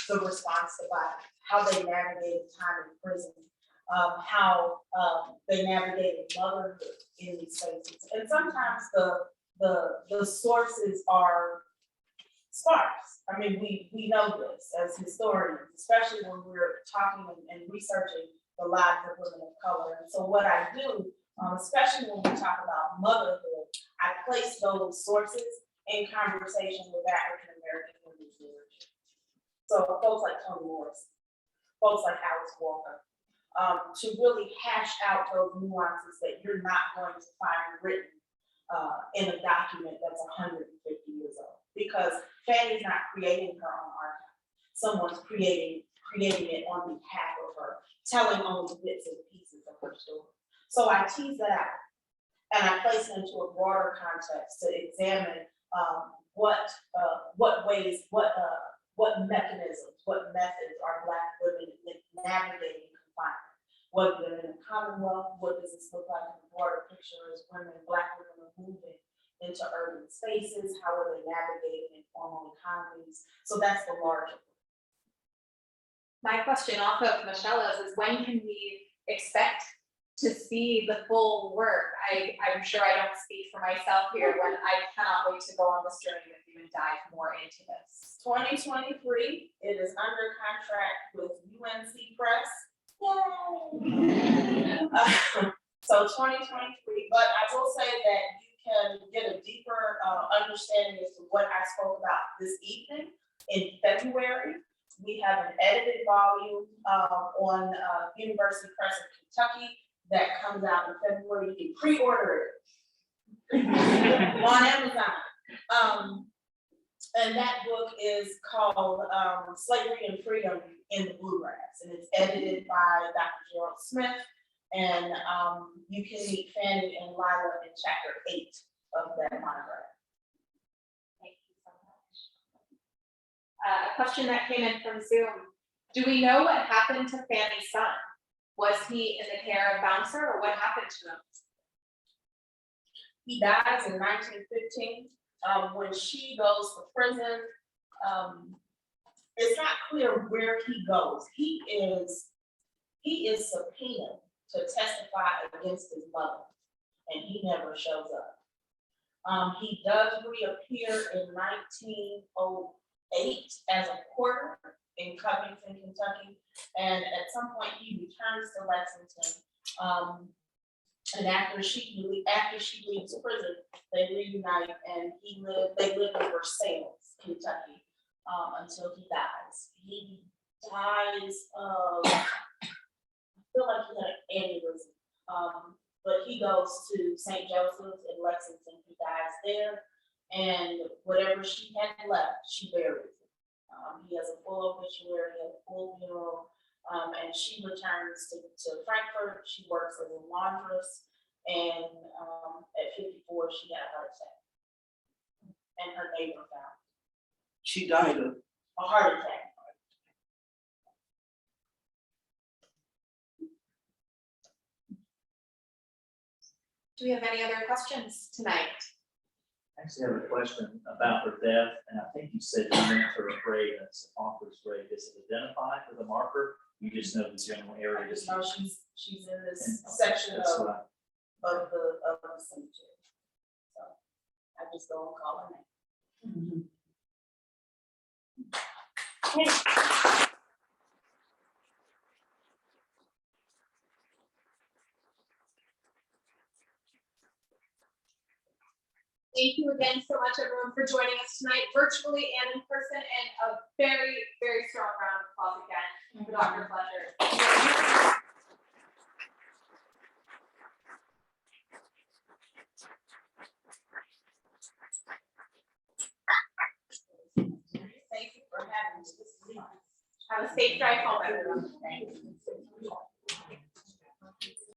the response to violence, how they navigated time in prison, how they navigated motherhood in these spaces. And sometimes the sources are sparse. I mean, we know this as historians, especially when we're talking and researching the lives of women of color. And so what I do, especially when we talk about motherhood, I place those sources in conversation with African American women's literature. So folks like Toni Morrison, folks like Alice Walker, to really hash out those nuances that you're not going to find written in a document that's 150 years old. Because Fanny's not creating her own archive. Someone's creating it on behalf of her, telling only bits and pieces of her story. So I tease that out and I place it into a broader context to examine what mechanisms, what methods are Black women navigating confinement. Whether they're in the Commonwealth, what does this look like in the broader picture as women, Black women are moving into urban spaces, how are they navigating informal economies? So that's the larger. My question off of Michelle's is when can we expect to see the full work? I'm sure I don't speak for myself here when I cannot wait to go on this journey with you and dive more into this. 2023, it is under contract with UNC Press. Yay! So 2023, but I will say that you can get a deeper understanding as to what I spoke about this evening. In February, we have an edited volume on University Press of Kentucky that comes out in February. You can pre-order it on Amazon. And that book is called Slavery and Freedom in the Bluegrass, and it's edited by Dr. Gerald Smith. And you can meet Fanny and Lila in chapter 8 of that monograph. Thank you so much. A question that came in from Zoom. Do we know what happened to Fanny's son? Was he in the care of Bouncer or what happened to him? He dies in 1915. When she goes to prison, it's not clear where he goes. He is subpoenaed to testify against his mother, and he never shows up. He does reappear in 1908 as a porter in Covington, Kentucky, and at some point he returns to Lexington. And after she leaves prison, they reunite, and they live in Versailles, Kentucky, until he dies. He dies of, I feel like he had an aneurysm, but he goes to St. Joseph's in Lexington. He dies there, and whatever she had left, she buries it. He has a full obituary, a full funeral. And she returns to Frankfurt. She works as a laundress, and at 54, she had a heart attack. And her neighbor found She died of a heart attack. Do we have any other questions tonight? I actually have a question about her death, and I think you said you went to her grave, and it's Author's grave. Is it identified with a marker? You just know the general area. I just know she's in this And section that's of what the cemetery. So I just go and call her name. Thank you again so much, everyone, for joining us tonight, virtually and in person, and a very, very strong round of applause again for Dr. Fletcher. Thank you for having me. Have a safe drive home, everyone. Thank you.